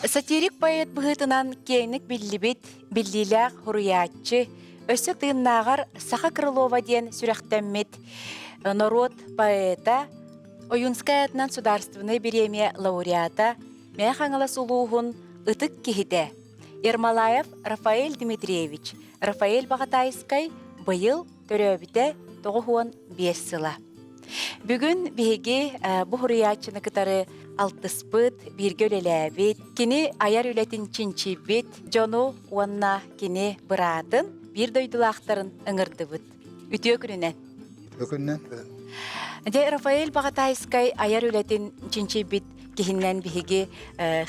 Сатирик поэт быһытынан кейник биллибит, биллилээх хуруяччы, өссө тыыннаагар Саха Крылова диэн сүрэхтэммит, народ поэта, Оюнская государственная премия лауреата, Мяхангала Сулугун, ытык кихите, Ермолаев Рафаэль Дмитриевич, Рафаэль Багатайскай, быйыл төрөбүтэ 95 сыла. Бүгүн биһиги бу хуруяччыны кытары алтыспыт, биргөлеләбит, кини аяр үлетин чинчибит, жону уанна кини быратын, бир дойдулақтарын ыңырдыбыт. Үтіө күнінен. Өкүннен. Де Рафаэль Багатайскай аяр үлетин чинчибит кихиннен биһиги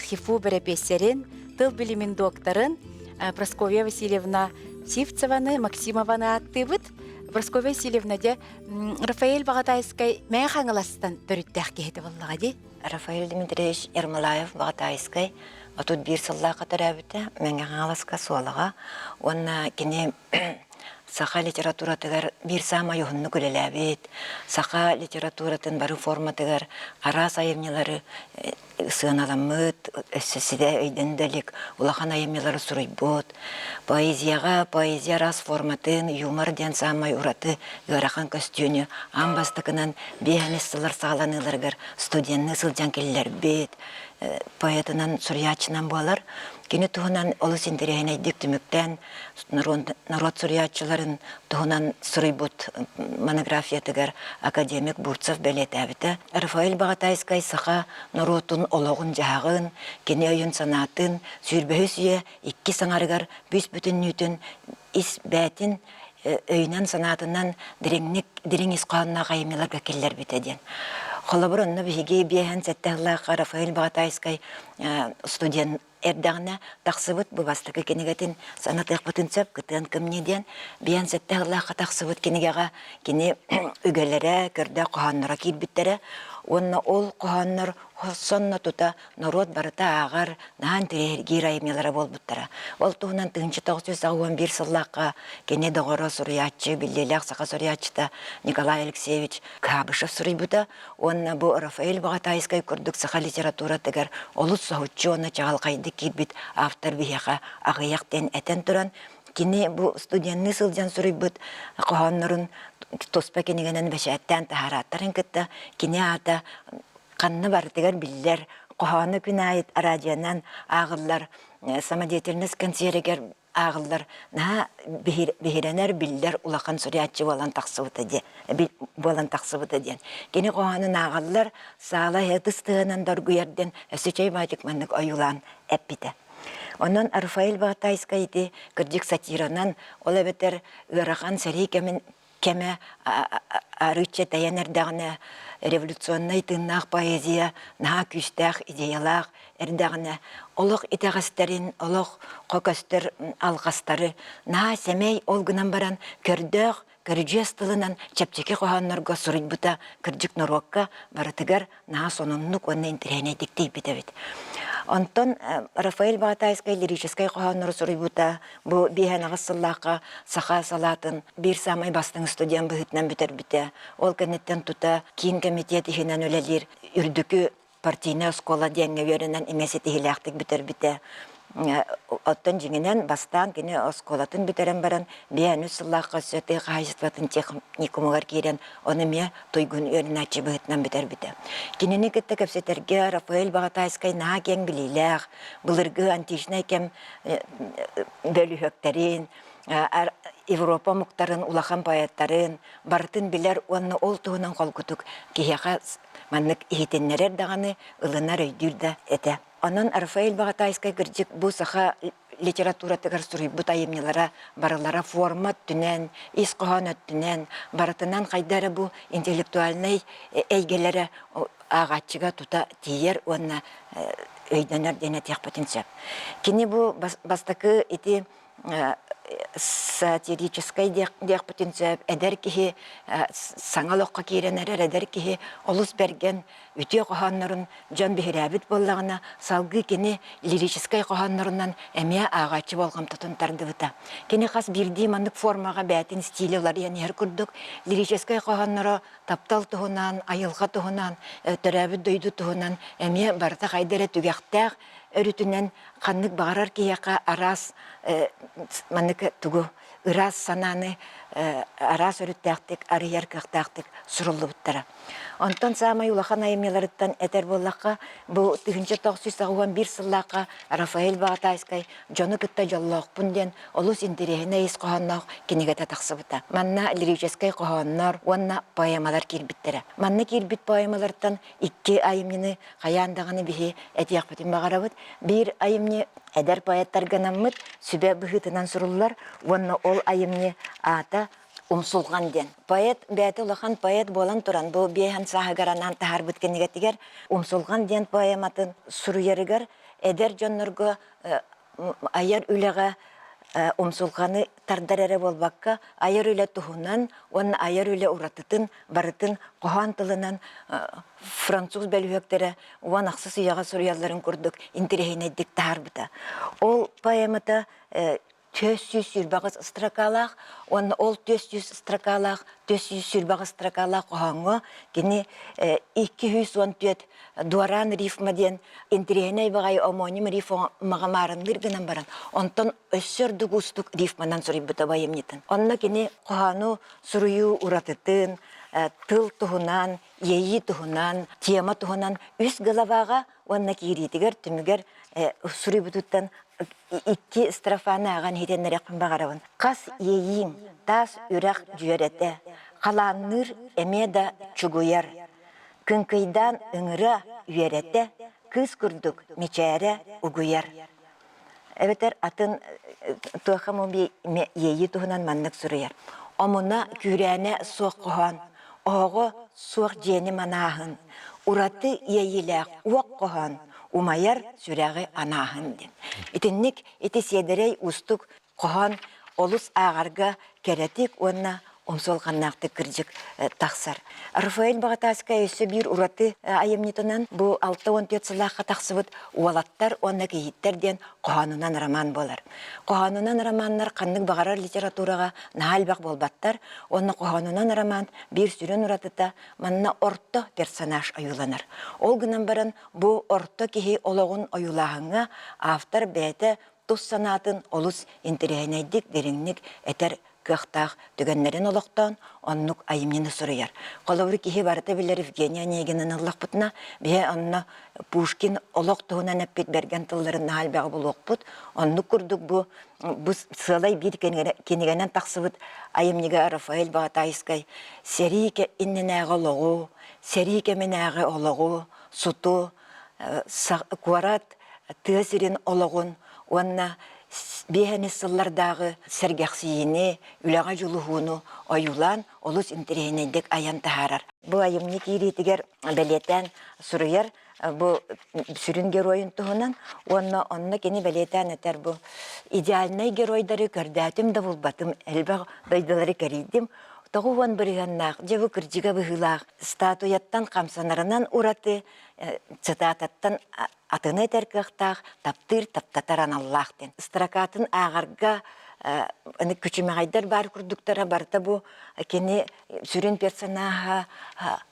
хифу берепесерин, тыл билимин докторын Прасковья Васильевна Сивцеваны, Максимованы аттыбыт. Прасковья Васильевна де Рафаэль Багатайскай мәң хаңыластан төрүттәх кехеті боллаға де? Рафаэль Дмитриевич Ермолаев Багатайскай отут бир сылла катарабыта мәң хаңыласка суалага. Онна кене Саха литературатыгар бир сама юхунну күлеләбит. Саха литературатын бары форматыгар ара сайымнялары сыаналамыт, өссесіде өйденделік, улахан айымнялары суруйбут. Поэзия рас форматын, юмор ден самай ураты, ғарахан көстюню, амбастыкынан бейханес сылар сағаланыларгар студентны сылжан келілер бет. Поэтынан сурьячынан болар. Кені туғынан олы сендерейін әйдік түміктен народ сурьячыларын туғынан сұрыйбут монографиятыгар академик Бурцев бәлет әбіті. Рафаэль Багатайскай саха народын олығын жағын, кені өйін санатын, сүйірбөхі сүйе, икки саңарығар бүс бүтін нүйтін ис бәтін өйінен санатынан дирин исқанына ғайымелар көкелер бітеден. Холобуронна биһиги биэхэн сэттэллааха Рафаэль Багатайскай студент эрдэгна тахсыбыт бу бастыкы кенегетин санатыхпытын сөп кытын кымнеден биээн сэттэллааха тахсыбыт кенегега кини үгелере көрдө коханнора киирбиттере онна ол коханнор сонна тута народ барыта агар наан тирергир айымелара болбуттара. Ол туунан 1991 сыллаакка кене догоро сурьяччы биллелеах сака сурьяччыта Николай Алексеевич Кабышев сурыйбута. Онна бу Рафаэль Багатайскай курдук саха литература тегер олус сахуччу онна чагалкайды кирбит автор бихеха агыяктен этен туран кини бу студентны сылжан сурыйбут коханнорун тоспа кенегенен бешеттен тахараттарын кытта кини ата канны бартыгар биллер коханы күнайыт арадиянан агыллар самодеятельность консерегер агыллар на бихиренер биллер улахан сурьяччы болан тахсыбыта ден кини коханы агыллар саала хетыстыгынан доргуерден өсүчей батик маннык оюлан эппите. Онон Рафаэль Багатайскай ити кырдик сатиранан ола бетер ырахан сари кеме арыче таянердагына революционный тыннах поэзия, наха күстах идеялах эрдагына олох итагастерин, олох кокостер алгастары, наха семей олгынан баран көрдөх көрүжес тылынан чепчеке коханнорго сурыйбута кырдик норокка баратыгар наха сонуннук онна интерене диктей битебит. Онтон Рафаэль Багатайскай лирическай коханнор сурыйбута бу биээн агыссыллаакка саха салатын бир самай бастың студент быһытынан бүтер бите. Ол кенеттен тута кийин комитет ихинен өлелир үрдүкү партийная школа деңге веренен эмеси тихиляктык бүтер бите. Оттон жиңинен бастан кини осколатын битерен баран биээн үссыллаакка сөты кайыстатын техникумугар кирен оны ме тойгун өрүначы быһытынан бүтер бите. Кинини кытта кепсетерге Рафаэль Багатайскай наha кең билилээх, былыргы античный кем бөлүһөктерин, Европа муктарын улахан поэттарын, бартын билер онны ол туһунан колкутук киһиэха маннык ихитеннерер даганы ылынар өйдүрдэ эте. Онон Рафаэль Багатайскай кырдик бу саха литература тегер сурыйбут айымнялара барылара формат түнен, ис коханат түнен, барытынан кайдары бу интеллектуальный эйгелері агачыга тута тиер онна өйдөнөр дене тияқпатын сөп. Кини бу бастакы ити сатирической диақпытын сөп, әдер кихи саңалоққа кейренерер, әдер кихи олус берген үтіе қоханнарын жан бихирәбіт боллағына салғы кені лирической қоханнарынан әмия ағачы болғам тұтын тардыбыта. Кені қас бірді мандық формаға бәтін стилі олар янер күрдік. Лирической қоханнары таптал тұғынан, айылға тұғынан, түрәбіт дөйді тұғынан әмия барта қайдары түгәқтәқ өрүтүнен каннык багарар кияка арас манык тугу ырас сананы арас өрүттәктик, арыяр кыктактик суруллубуттара. Онтон самай улахан айымеларыттан этер боллакка бу 1991 сыллакка Рафаэль Багатайскай жону кытта жоллоокпун ден олус интерехине ис кохонноох кинигете тахсыбыта. Манна лирической кохоннор, онна поэмалар кирбиттере. Манна кирбит поэмалардан 2 айымнины каяндаганы бихи этиякпытын багарабыт. Бир айымны эдер поэттарга наммыт сүбе быхытынан суруллар, онна ол айымны ата умсулган ден. Поэт бәті улахан поэт болан туран, бұл бейхан сахагаранан тахар бүткенігетігер, умсулган ден поэматын суруярыгар, эдер жоннорго аяр үлеға умсулганы тардарере болбакка, аяр үле тухунан, он аяр үле уратытын, барытын, кохан тылынан француз бәлүхектері, уан ақсы сияға суруяларын көрдік, интерехинедік тахар бұта. Ол поэмата 400 сүрбағыз стракалақ, оны ол 400 стракалақ, 400 сүрбағыз стракалақ оғаңы, кені 214 дуаран рифма ден, интерегеней бағай омоним рифма мағамарынлыр гынан баран. Онтан өссөрдік ұстық рифманан сұрай бұта байымнетін. Онна кені қоғану сұруyu уратытын, тыл тұхынан, ейі тұхынан, тема тұхынан, үс ғылаваға онна кейритігер, түмігер сұрай бұтыттан 2 строфаны аған хетеннерекпін бағарауын. Қас ейін, тас үрақ жүйерете, қаланыр әмеда чугуяр. Күнкейдан үңірі үйерете, күз күрдік мечәрі ұгуяр. Әбетер атын тұқымы ейі тұғынан маннық сұрыяр. Омына күрәне соқ қоған, оғы соқ жені манағын, ураты ейіләқ уақ қоған, умайар сүрәғі анағын ден. Итіннік, еті седерей ұстық қоған олыс ағарға кәретік онына омсолғаннақты кіржік тақсар. Рафаэль Багатайскай өсі бір ураты айымнетінен бұл 6-14 сылаққа тақсыбыт уалаттар онына кейіттерден қоғанынан роман болар. Қоғанынан романнар қанның бағарар литератураға нағалбақ болбаттар, онына қоғанынан роман бір сүрін уратыта манна орто персонаж аюланар. Ол гынан баран бұл орто кехи олығын аюлағыңа автор бәйті тұс санатын олыс интерегенейдік дереңнік әтер кықтақ түгеннерін олықтан, оннық айымнені сұрыяр. Қолауыр кехе барыта білер Евгения Негинін ұлық бұтына, бе онына Пушкин олық тұғынан әппет берген тылларын нағалбағы бұл оқпыт, оннық күрдік бұл сылай бір кенегенен тақсыбыт айымнеге Рафаэль Багатайскай серейке иннен әғі олығы, серейке мен әғі олығы, сұту, куарат, түйесірін олығын, онына бейхәне сыллардағы сәргәқсиіне, үләға жұлығуыны ойулан, олыс интерегенендік аян тахарар. Бұл айымны кейретігер бәлетен сұрыяр, бұл сүрін геройын тұғынан, онына кені бәлетен әтер бұл идеальный геройдары көрдәтім да бұл батым, әлбәқ дайдалары кәрейдім. Тоғуан бірігеннақ, жеві кіржіға бұғылақ, статуяттан қамсанарынан ураты, цитататтан атыны тәркіқтақ, таптыр таптатаран Аллахтен. Стракатын ағарға күчімеғайдар бар күрдіктара барта бұл кені сүрін персонаға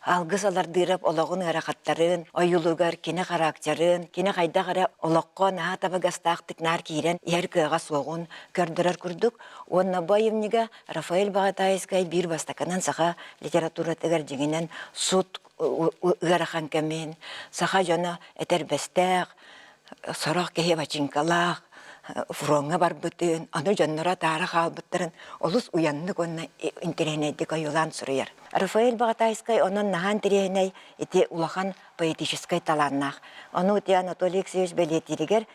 алғысалар дырып олығын әрақаттарын, ойылуғар кені характерын, кені қайда қара олыққа наға табағастақтық нар кейрен ер күйға соғын көрдірер күрдік. Онна байымнеге Рафаэль Багатайскай бір бастаканан саға литература тігер жегенен суд ұғарақан кәмен, саға жона әтер бәстәқ, сарақ кеге бачинкалақ, фронга бар бүтін, аны жаннара тары қалбыттырын, олыс уянны конна интеренейдік айылан сұрыяр. Рафаэль Багатайскай онын нахан тереней ете улахан поэтическай таланнақ. Оны өте Анатолий Алексеевич бәлетірігер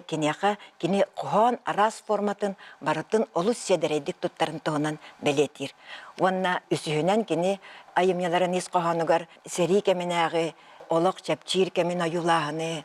кенеға кене қоған арас форматын барытын олыс седерейдік тұттарын тұғынан бәлетір. Онна үсігінен кене айымнеларын ес қоғанығар сәрі кәменәғі, олық чәпчир кәмен аюлағыны,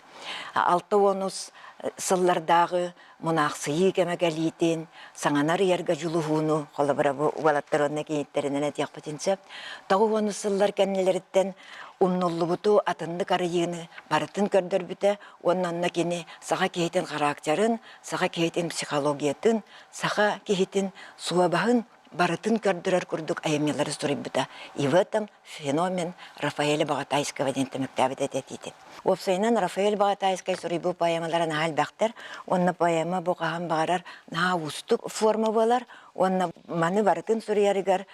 6-10 сыллардағы мұнақсыйы кәмәгәлейтін, саңанар ерге жұлығуыны, қолы бұра бұлаттар онына кейіттерінен әтияқ бұтынсап, 9-10 сыллар кәнелеріттен ұмнолы бұту атынды қарайыны барытын көрдір бүті, оннанна кені саға кейтін характерін, саға кейтін психологиятын, саға кейтін суабағын барытын көрдүрөр курдук аямелары сурайбыта. И в этом феномен Рафаэля Багатайского дентемектабит этетитин. Опсайнан Рафаэль Багатайской сурайбы поэмаларын хал бактер, онна поэма букахан багарар на устук форма болар, онна маны барытын сурыярыгар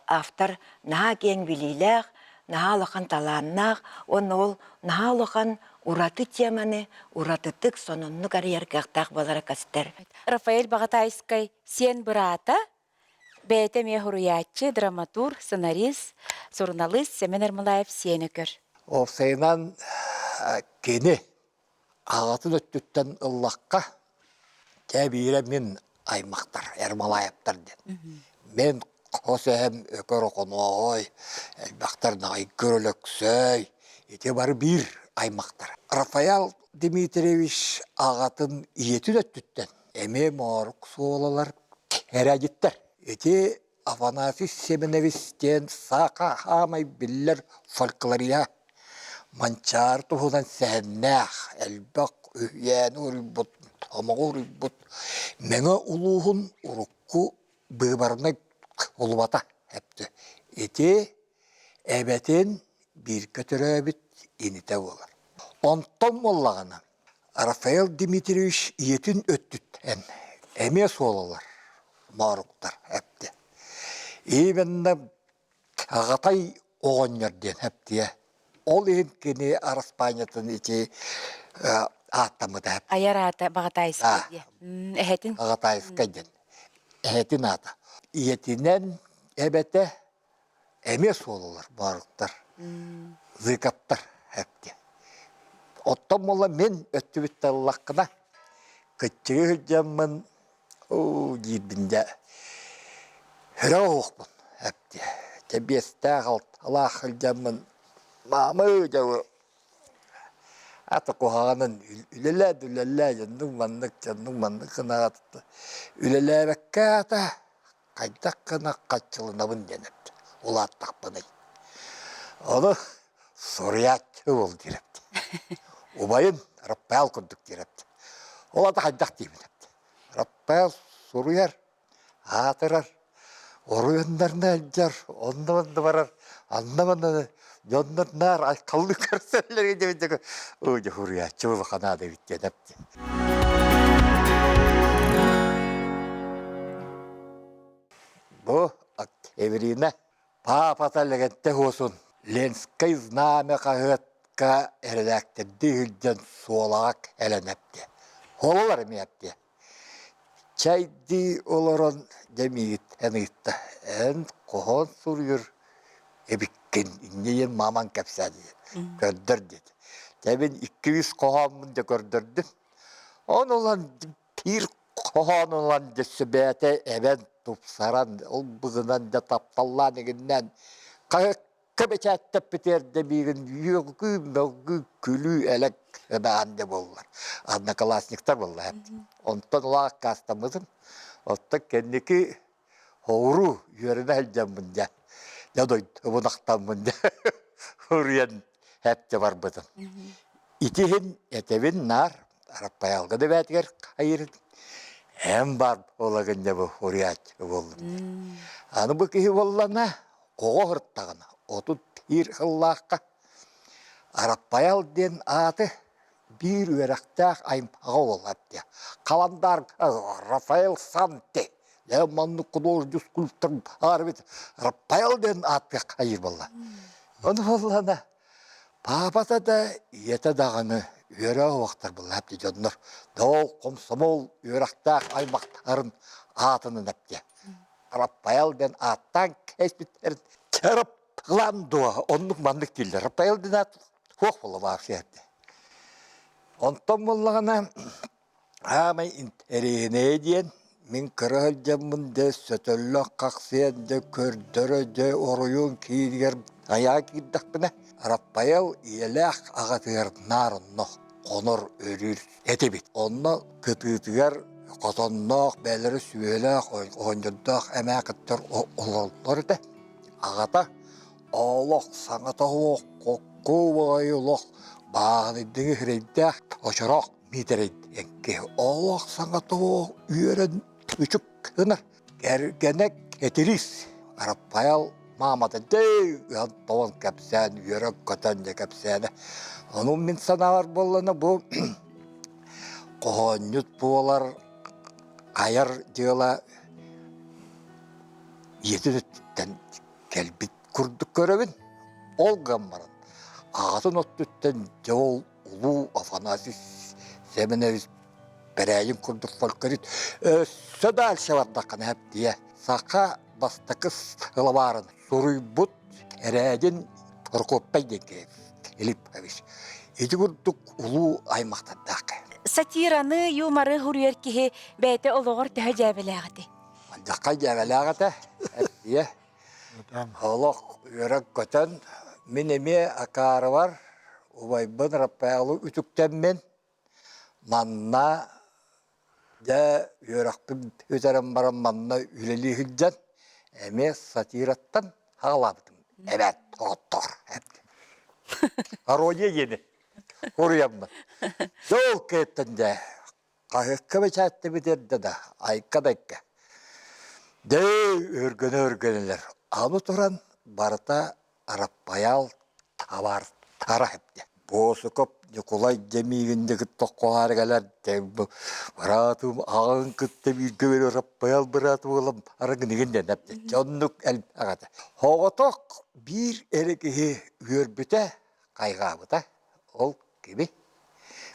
автор на кең билилях, на алахан таланнах, онна ол на алахан ураты теманы, уратытык сонунну карьер кахтах болара кастер. Рафаэль Багатайской сен брата, бәйте мехуруячы, драматург, сценарист, журналист Семен Ермолаев сенекер. Опсайнан кені ағатын өттіттен ұллаққа кәбейірі мен аймақтар, Ермолаевтар ден. Мен қосым өкір оқыной, әлбақтарына көріліксөй, ете бары бір аймақтар. Рафаэл Дмитриевич ағатын иетін өттіттен. Әме морық суолалар әрәдеттер. Ете Афанасий Семеновичтен сақа хамай білер фольклория. Манчар туһунан сәннәх, әлбәк үйән урибут, тамақ урибут. Меңа улуғын урукку бұғбарына улубата әпті. Ете әбәтен бір көтірі әбіт еніте олар. Онтон моллағына Рафаэл Дмитриевич етін өттіттен әме солалар, маруқтар әпті. Ебенді ағатай оған ерден әптіе. Ол кені Араспанятын ете аттамыды әп. Аяр ата Багатайской. Эхетін? Ағатайскай ден. Әтін ата. Етінен әбәті әмес олылар, барықтар. Зыкаптар әпте. Оттан мола мен өттібітті лаққына күттігі хүлжамын дейбінде хүрі оғықпын әпте. Тебесті ағалт хүлжамын мамы жауы аты қоғанын үлелі жанның мандық қынағатты. Үлелі бәкке ата қайдақ қына қатшылынабын деніпті. Ол аттақ бұны. Оны сұрыятты ол дерепті. Обайын Рафаэл күндік дерепті. Ол аты қайдақ деймінепті. Рафаэл сұрыяр, атырар, орыяндарына әлжар, онды барар, андаманы Jonlar nar ay kallı karselleri gibi öyle hurya çoğu kanada bitti nepti. Bu evrine papata legende olsun. Lenskay zname kahıtka erlekte değilden solak elenepti. Holalar mı yaptı? Çaydi olaran demiyit enitte. En kohon soruyor. İnneyen maman kapsadı. Gördür dedi. Ben 200 kohamın da gördürdüm. On olan bir kohan olan da sübete even tupsaran, o bugünden de taptallan eginden. Kıbeçatta biterdi bir gün yügü külü elek anda bollar. Adna klasnikler bollar hep. Ondan olarak kastamızın. Otta kendiki hoğru yörüne elcamınca. Ya da bu naktamında hurriyen hep de var bıdın. İtihin etevin nar, Arapayalga da betger hayır. Hem var olagınca bu hurriyat oldu. Anı bu ki vallana, koğa hırttağına, otu bir hıllakka. Arapayal den adı bir üyerektağ ayımpağı oladı. Kalandar Rafael Sante. Ya manlı kudurcu skulptör harbet Рафаэлден атпек hayır valla. Onu vallana papata da yete dağını üyere oğaktar valla hepti canlar. Doğal komsomol üyerektağ aymaqtarın atını nepti. Рафаэлден attan kesbitlerin çarap lan doğa. Onluk manlık değiller. Рафаэлден at hoq valla var şeydi. Ondan vallana amay interine diyen min kırılcamın de sötüllü kaksiyen de kördürü de oruyun kiyer ayak gittik bine. Рафаэл iyelek ağatır narınlı konur örür etebit. Onunla kıtıtıgar kazanlıq, beleri süvelek, oyuncuduk, emeğittir olurlar da. Ağata ağlıq, sanata hoq, kokku vayılıq, bağlıdығы hüreydik, oşarak mitreydik. Ağlıq, sanata hoq, üyeren küçük kınar. Gergenek Eteris, Arapayal mamada dey, toğun kapsan, yörek kotan de kapsana. Onun min sanavar bollana bu kohonyut buolar ayar diyorlar yedinütten kelbit kurduk görevin. Ol gammaran. Ağzın ottütten Ceol Ulu Afanasis Semineris Bereyin kurduk folklorit. Södal şevatlakan hep diye. Saka bastakız hılavarın. Soruy but eredin Prokopay deke. Elip haviş. Edi kurduk Ulu aymaktaddak. Satираны, юморы хүрүер киһи бэйте олоғор төһө дьээбэлээҕити. Дакка жабалаагата. Диye. Олох yörek көтөн min eme akarı var. Ubaybın rappayalı ütüktemmen manna da yörektim öterim baran manna üleli hüccen eme satirattan hağladım. Evet, otur. Aroye yeni. Oraya mı? Yol ketten de. Kahıkkı ve çattı bitirdi de. Ayka dakika. De örgünler. Alı turan barata Arapayal tavar tara hepti. Boğusukop Nikolay Cemil'indeki tokuhargalar bu baratım ağın kıttı bir güveli Arapayal baratı oğlum aragın eginden hepti. Canluk el ağadı. Hoğutok bir erekihi üyerbüte kaygabıda ol gibi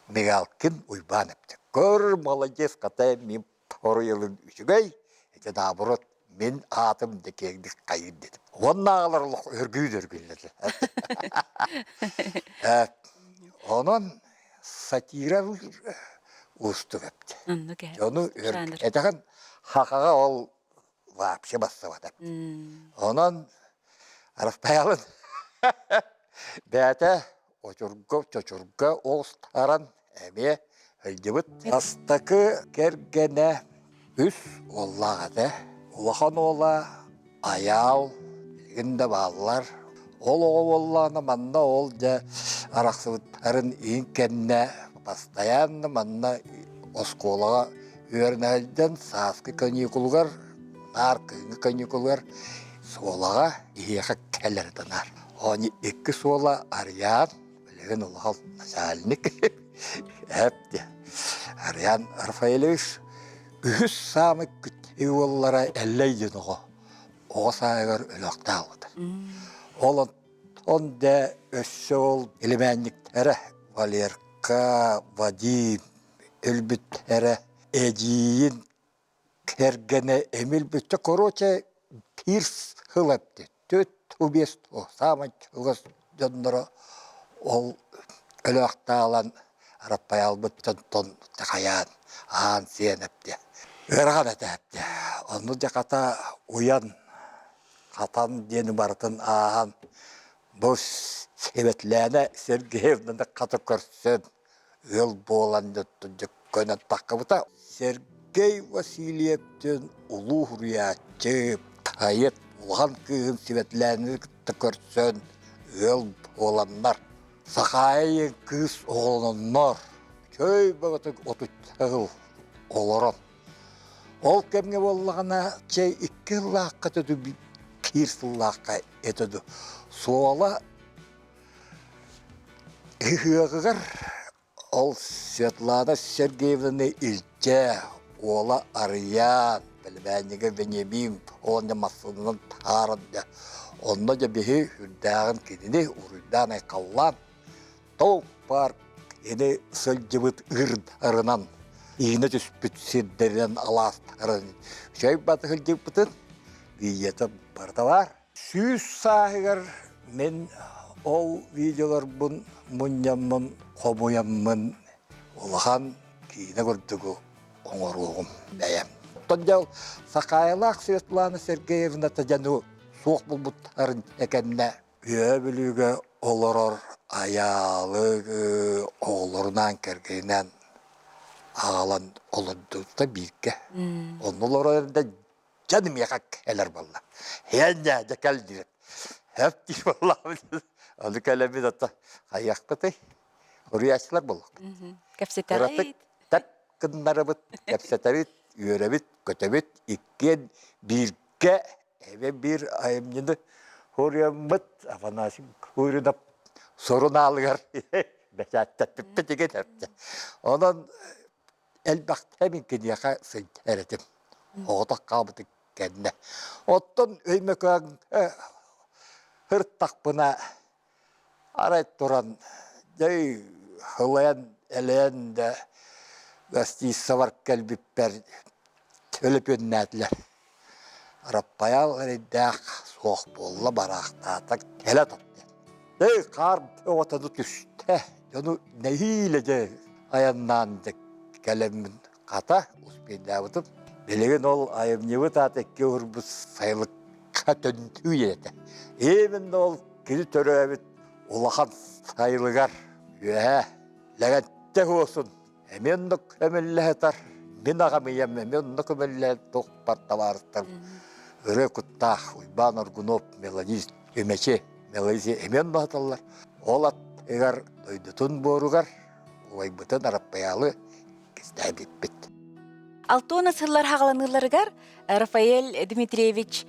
megalkin uyban hepti. Kör malacez katay min poruyalın üçügey ete daburut min atım dekegdik kayın dedim. Onun ağlarlık örgüydürgünleri. Onun satira ustu hepti. Onu etekin hakaga ol vapşe bassa var. Onun Arapayalın bete çoçurga oğuztaran eme öldübüt. Astakı kergene üs ollağı da. Olahan ola ayal bilginde bağlılar. Oğullağına manna ol da araqsıvıtların inkenne bastayanna manna oskolağa üyernelden saskı kanyikulgar, nar kıyını kanyikulgar solağa iyiğe kellerdenar. Onu iki sola arayan, bilgin olağal nasalinik hepti. Arayan Rafaeloviç ühüs samı kütüyollara elleydin oğu. Oğa sayıgar ölökte aldı. On da össe ol elemenliklere Valerka, Vadim, Ölbütlere, Eciyin, Kergene, Emil Bütte, Koroçe, Pirs hılepti. Töt ubest o. Saman çılgız döndürü ol ölökte alan Arapayal bütün ton takayan, ağın siyen hepti. Örgan ete hepti. Onu da kata uyan, katan deni barıtın ağın. Bu sebetlerine Sergeyev'den de katı körsün. Öl boğulandı tuncuk köne takıbıta. Sergey Vasilyev'den ulu hürriyatçı, tayet, ulan kığın sebetlerini katı körsün. Öl boğulanlar. Sakayın kız oğlanlar. Köy bağıtık otu çağıl olurum. Ol kemge bollağına çey iki laqqa tüdü bir laqqa etüdü. Soğala hıgıgar ol Svetlana Sergeyevna ilçe oğla arayan bilbenige Benyamin onun masasının tarında. Onda da bir hüddağın kendini uruddan kallan. Tavuk park ene sılcıbıt arınan. İğne tüspüt sidderinden alastarın. Şey batı hılcıbıtın viyetim barda var. Süs sahigar men o videolar bun munyamın, komuyamın olahan kine gördüğü onuruğum beyem. Toncal sakayalak Svetlana Sergeyevna tajanı soğuk bulbutların ekenne üyebilüge olurur ayalı oğlurundan kergeynen ağalan olurdu da bilge. Onları da canım yakak heler valla. Heyence de geldi. Hep değil vallahi. Onu kalemi de ta ayak patay. Oraya açtılar bulduk. Kapsetarit. Tak kınları bit, kapsetarit, yörebit, kötebit, ikken birge Eve bir ayımını horuyamıt Afanas'ın kuyruğuna sorun alır. Mesela tepki getirdi. Onun elbakt heminkini yaka seyredim. O da kabıdı kendine. Ottan öymekan hırttak buna arayıp duran hılayan eleyen de gazeteyi savar kelbipper tölüp önlediler. Arapayal dağ soğuk bolla baraktatak hele tuttu. Kar otanı düştü. Onu nehiyle ayandan da kelemin kata uspendavıdım. Belegen ol ayımnıvı tatek görbüz sayılıkka döntüğü yedi. Emin ol kili töröbüt ulahan sayılıgar. Legette olsun. Emin de kömülle etar. Min ağamıyam emin de kömülle toqparta varıstır. Öre kuttah uyban orgunop melodist ömeçe melodisi emin de atallar. Olat eğer doydutun borugar. Olay bütün Arappayalı kistayıp bitti. Алтона сыллар хағаланыларыгар Рафаэль Дмитриевич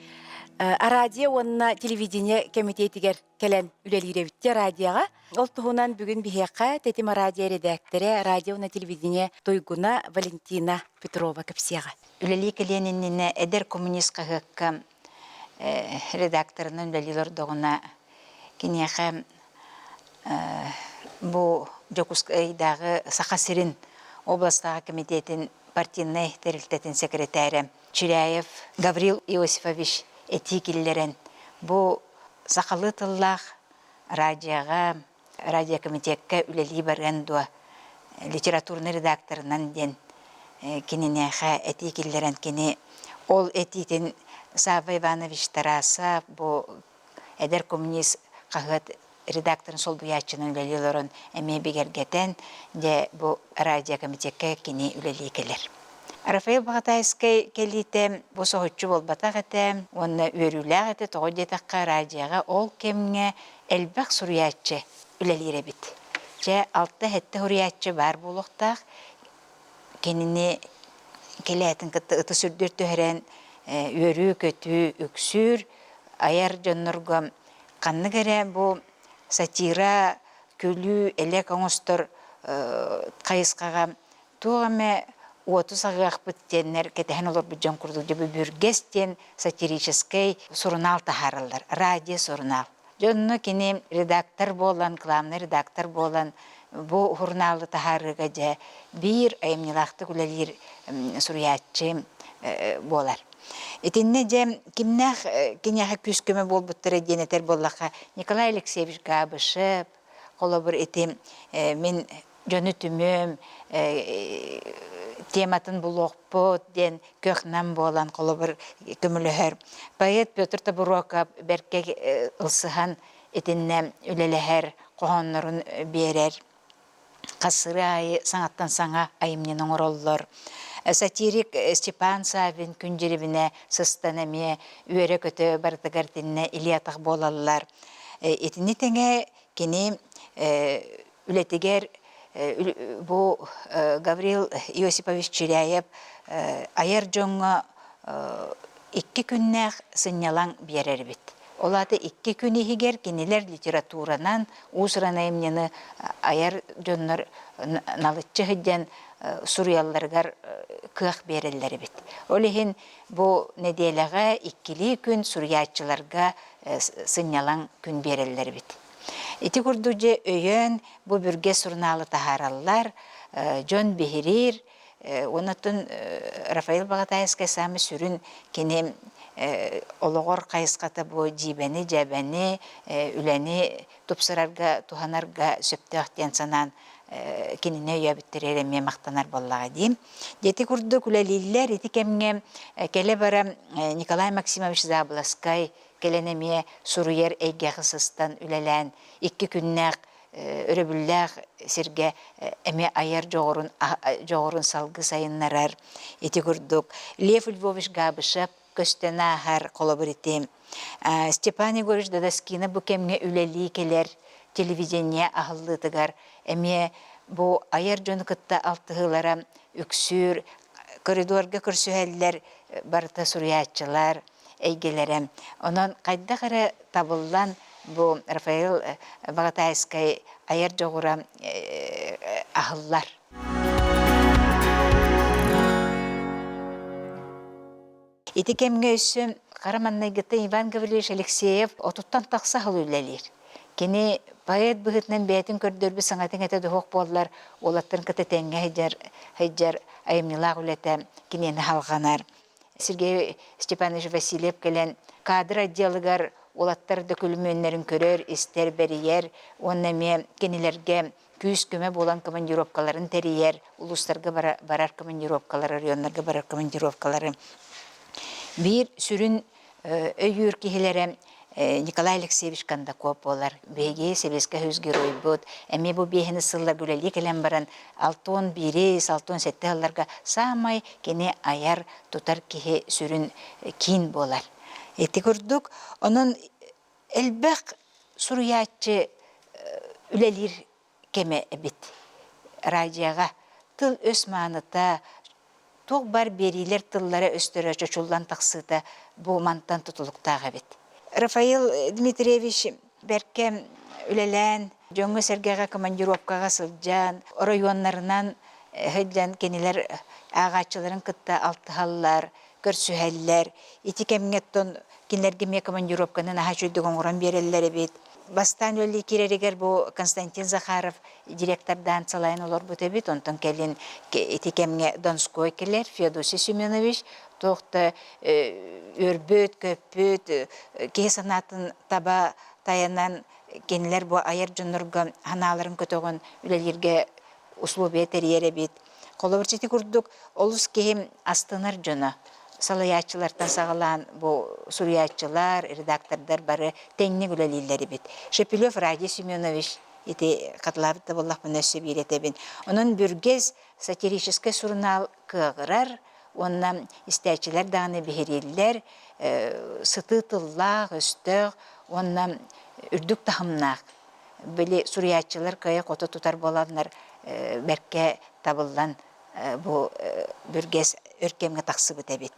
радио онна телевидение комитетигер келен үлелиребитте радиоға. Ол туһунан бүгін бихеққа тетима радио редакторы радио телевидение тойгуна Валентина Петрова кепсияға. Үлели келенинне эдер коммунист кагыкка редакторунун үлелилер догуна кинеха бу Жокускайдагы Сахасирин областагы комитетин партийный терилтетин секретары Чиряев Гаврил Иосифович этикиллерен бу сакалы тыллах радиога радио комитетке үлели барган дуа литературный редакторунан ден кининеха этикиллерен кини ол этитин Сава Иванович Тараса бу эдер коммунист кагыт редакторын сол буячынын үлелилерин эме бигергетен де бу радио комитетке кини үлели келер. Рафаэль Багатайский келите бу сохотчу болбатак эте, онна өрүләк эте тогодетакка радиога ол кемге элбак суруячы үлелире бит. Же алтта хетте хуриячы бар булуктак кенини келетин кытты ыты сүрдүртү херен өрү көтү үксүр аяр жоннорго канны кере бу сатира көлү элек оңостор кайыскага тугаме оту сагак биттенер кетен олор бүжөн курду жебе бүргестен сатирический сурунал тахарылар радио сурунал жонно кини редактор болан главный редактор болан бу журналды тахарыга же бир айымнылакты күлелир суруячы болар. Этинне же кимнах киняха күскөмө болбуттары денетер боллака Николай Алексеевич Габышев, колобур этим мен жөнү түмөм тематын булокпут ден көкнам болан колобур көмөлөһөр. Поэт Петр Табуроков берке ылсыхан этинне үлелеһер кохоннорун берер. Касыры айы саңаттан саңа айымненің ороллор. Сатирик Степан Савин күнжеребіне сыстанаме үйері көті бардығардинне илиятақ болалар. Етіні тәңе кені үлетігер bu Gavril Iosipovich Чиряев аяр жоңға 2 күннәк сыннялан берер бит. Олаты 2 күн егер кенелер литературанан усыранайымнені аяр жоннар налытчы хыдден сурьялларгар кыах береллер бит. Олехин бу неделяға 2 күн сурьячыларга сыннялан күн береллер бит. Ити курдуже өйөн бу бүрге сурналы тахараллар, жон бехирир, онатын Рафаэль Багатайский самы сүрін кенем олығыр қайысқаты бу жибені, жабені, үләні тупсырарға, туханарға сөпті ақтен санан кеніне өйәбіттерері мен мақтанар боллаға дейм. Дети курду күләлілер, еті кемге келе бара Николай Максимович Забласкай келенеме суруер эйгәхысыстан үлелән 2 күннәк өрөбүлләк сирге эме аяр жоғырын салгы сайыннарар еті күрдік. Лев Львович Габышев көстена ағар колобритем. Степан Егорович Дадаскина бұ кемге үлелі келер телевидение ағылдытығар. Эме бұ аяр жоны кытта алтығылара үксүр, коридорға көрсүхәлләр барыта суруячылар. эйгелерем. Онон кайда кара табыллан бу Рафаэл Багатайскай аяр жогура ахыллар. Ити кемге өссөм Караманнайгыты Иван Гаврилович Алексеев отуттан тақса хылүлелер. Кені поэт бұғытнан бәйтін көрдөрбі саңатын әті дұхоқ болылар, олаттың кіті тәңге хайджар айымнылақ үлеті кенені халғанар. Сергей Степанович Васильев келен кадр отделыгар олаттар дөкілімөнлерін көрер, істер бәрiyер, оннаме кенелерге күйіс көме болан командировкаларын тәрiyер, улустарға барар командировкалары, районларға барар командировкалары. Bir sürün öйүр кихилере Николай Алексеевич Кондаков болар. Беге Советский Союз герой бут. Эми бу бехини сыллар гүлели келен баран 6-1, 6-7 алларга самай кене аяр тутар кихи сүрін кин болар. Эти көрдік, onun элбек суруячы үлелер кеме бит. Радияға тыл өсманыта тоқ бар берилер тыллары өстөрі чочулдан тақсыда бұл мантан тұтылықтағы бет. Рафаил Дмитриевич бәрке үлелән, жоңғы сәргеға командировкаға сылжан, районларынан хөйден кенелер ағачыларын кытта алтығалар, көрсүхәлләр, ити кәмгеттон кенлергеме командировканын аға жүйді ғоңыран берелері бет. Бастан өлі керерігер бұл Константин Захаров директордан салайын олар бұты бет, онтан кәлін етекемге Донской келер, Феодосий Семенович, тоқты өрбөт, көппөт, кей санатын таба таянан кенілер бұл айыр жүніргі ханаларын көтіғын үлелерге условия тәрері бет. Қолы күрдік, олыс кейім астынар жүні. Салаячылардан сағылан бұл суриячылар, редактордар бары тәңні үлелелері бет. Шепелев Радий Семенович еті қатылабыты болақ мұны өсі беретебін. Оның бүргез сатирический журнал кығырар, оннан істәчілер дағыны бігерелілер, сыты тыллақ, өстіғ, оннан үрдік тахымнақ. Білі суриячылар көйі қоты тұтар боланлар бәрке табылдан бұл бүргез өркемге тақсы бұта бет.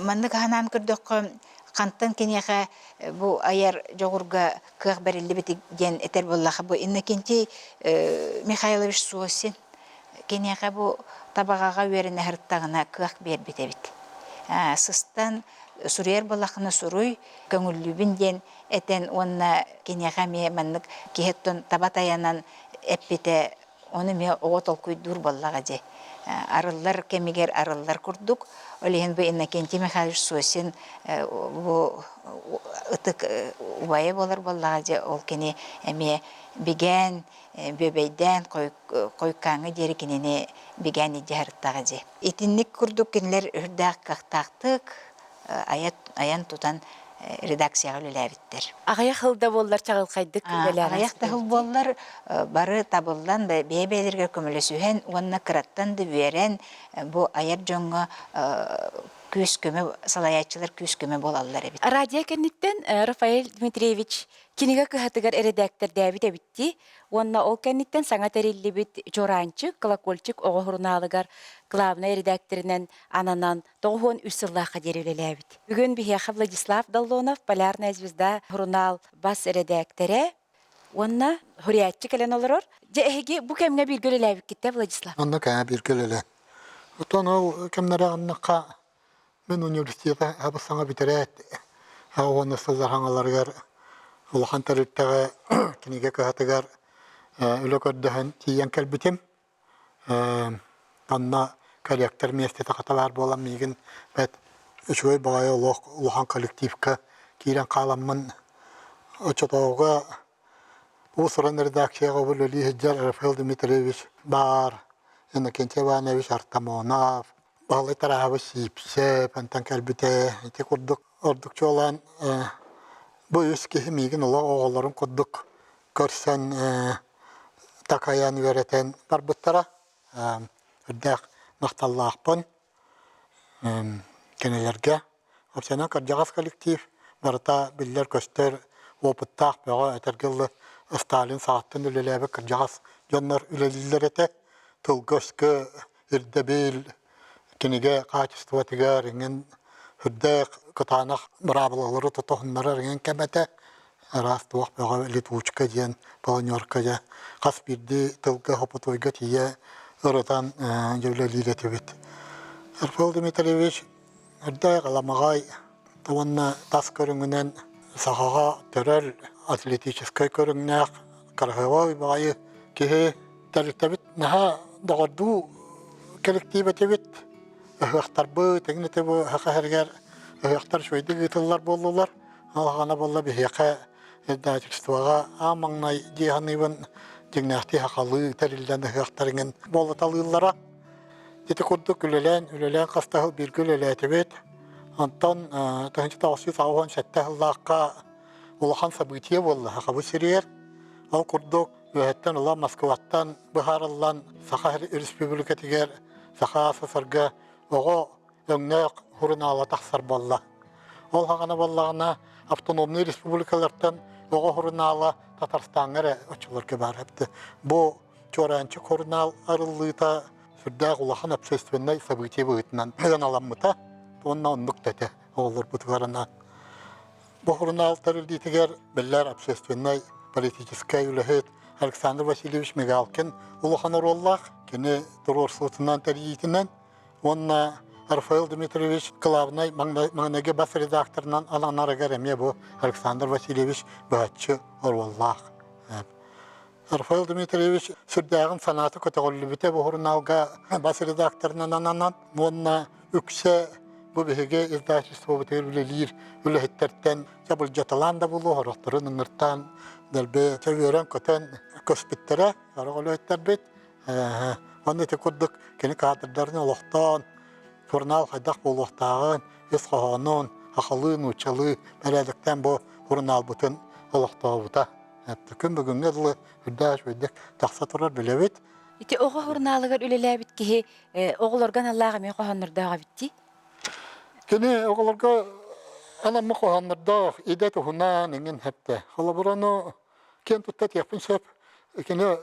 Манны қағанан күрдік қанттан кенеға бұл аяр жоғырға күйіқ бәрілі бітеген әтер боллаға бұл Иннокентий Михайлович Суосин кенеға бұл табағаға өрін әхірттағына күйіқ бер біте бет. Сыстан сүрер боллақыны сұруй көңіллібін ден әтен онына кенеға ме маннық кехеттон табатаянан әппеті оны ме оғыт олқой дур боллаға де. Арыллар кемигер арыллар курдук. Олеген бу Иннокентий Михайлович Суосин бу ытык убайы болар боллага же ол кени эме биген бөбейден койкаңы дери кенени биген идярттага же. Итинник курдук кенлер үрдак кактактык аян тутан редакцияға үлеләбіттер. Ағая қылда боллар чағыл қайдық үлеләбіттер. Ағая қыл боллар бары табылдан бәйбәйлерге көмілесуен, онына қыраттан да берен бұл аяр жоңға күз көмі, салаячылар күз көмі болалар әбіт. Радия кәнеттен Рафаэль Дмитриевич кинеге көхатыгар редактор дәбит әбітті, онына ол кәнеттен саңа тәрелі біт жоранчы, колокольчик оғы хұрналығар главный редакторынан ананан тоғын үсіллаға дерелелі әбіт. Бүгін бігеға Владислав Доллонов, Полярная звезда журнал бас редакторы, онына хұриятчы кәлен олырыр. Жәхеге бұл кәмге бір көлелі әбіт кетті, Владислав? Онына кәмге бір көлелі. Отан ол кәмнері аннаққа мен университеті әбі бітерәт, оны сызархаңаларғар улахан тарыттағы кенеге көхатыгар үлі көрдіхін тиен кәлбітім. Анна коллектор местеті қаталар болам меген бәт үшөй бағайы улахан коллективка кейлен қаламын өчетауға ұсырын редакцияға бұл өлі хеджар Рафаэл Дмитриевич бар, Иннокентий Иванович Артамонов, бағылай тарағабы сипсеп, әнтан кәлбіте, еті құрдық, ордық жолан бұл өскесі меген ола оғаларын құрдық көрсен такаян веретен бар бұттара. Үрдәк нақталлақпын кенелерге. Орсенен кәржағас коллектив барыта білдер көстер опыттақ бәға әтергілі Сталин сағаттын үлеләбі кәржағас жонлар үлелілер әті тұл көскі үрдәбіл кенеге қачыстыва тігер еңін үрдәк кытанах бравалары тотохнары реген кәбәтә. Раз туақ бәға летучка ден, планерка да. Қас бірді тылға хопытойға тие ұрытан жөвлі лилеті бет. Арфал Дмитриевич үрді қаламағай таванна тас көріңінен сақаға төрәл атлетическай көріңнәқ қарғауай бағайы кеге тәрілтәбіт наға дағырду коллективәтебіт ұхықтар бұ, тәгінеті бұ хақағаргар ұхықтар шөйді ғытылар болулар. Алғана болла бігеқа дәтікстуаға амаңнай дейғаныбын жеңнәқті хақалы тәрілден ұхықтарыңын болы талылара. Деті күрдік үлелән қастағыл біргі үлеләтебет. Антон 1997-лаққа улахан события болы хақабы сирер. Ал күрдік өйеттен ұла Москваттан бұхарылан Саха республикатігер Саха сасырға оғы өңнәқ хұрынала тақсар болла. Ол хағана боллағына автономный республикалардан оғы хұрынала Татарстанғыры өчілерге бар әпті. Бұл чоранчы хұрынал арылыта сүрдәқ улахан общественный события бұғытынан әген аламмыта, онна оннық дәті оғылыр бұтығарынан. Бұл хұрынал тәрілдейтігер білер общественный политический үліхет Александр Васильевич Мигалкин улахан ороллақ, кені тұрор сұтынан тәрійтінен, онна Рафаэл Дмитриевич Клавнай маңнеге бас редакторынан аланарыгар әме бұл Александр Васильевич бәтші ороллақ. Рафаэл Дмитриевич сүрдәғын санаты көтіғылы біте бұл хұрыналға бас редакторынан ананан, онна үксе бұл бігеге издачество бұтығыр білелер үліхеттерден жабыл жаталан да бұлы орықтырын ұңырттан дәлбе чәуерен көтен көспіттері арығылы өттер бет. Оны текуддық кені кадрларын олықтан Фурнал хайдақ болуқтағын, өз қоғанын, ақылын, ұчалы, бәрәдіктен бұл фурнал бұтын олықтағы бұта. Күн бүгінгі дұлы үрдәш өйдік тақса тұрар білебет. Ити оғы хурналыгар үлелә бит кеһи оғыларган Аллаға мен қоһаннырдаға битти. Кені оғыларға анамы қоғаннырдақ идет ұғынан еңін хәпті. Қала бұраны кен тұтта текпін сөп. Кені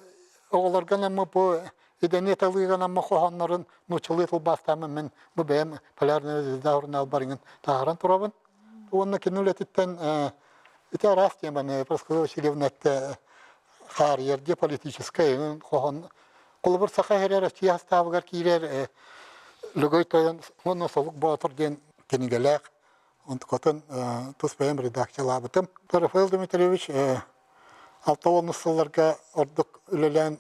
оғыларған амы бұл идене талыған амы қоғаннарын нұчылы тұлбастамы мен бұл бәйім полярны зізда ұрынал барыңын тағыран тұрабын. Оны кен үлетіттен ите арас теманы Проскова Васильевна қар ерде политическай қоған қолыбыр сақа әрер сиястабығар кейлер Лөгөй тойын оны солық бұғатыр ден кенігеләқ. Онты көтін тұс бәйім редакциялабытым. Рафаэл Дмитриевич 6-10 сылларға ордық үлелән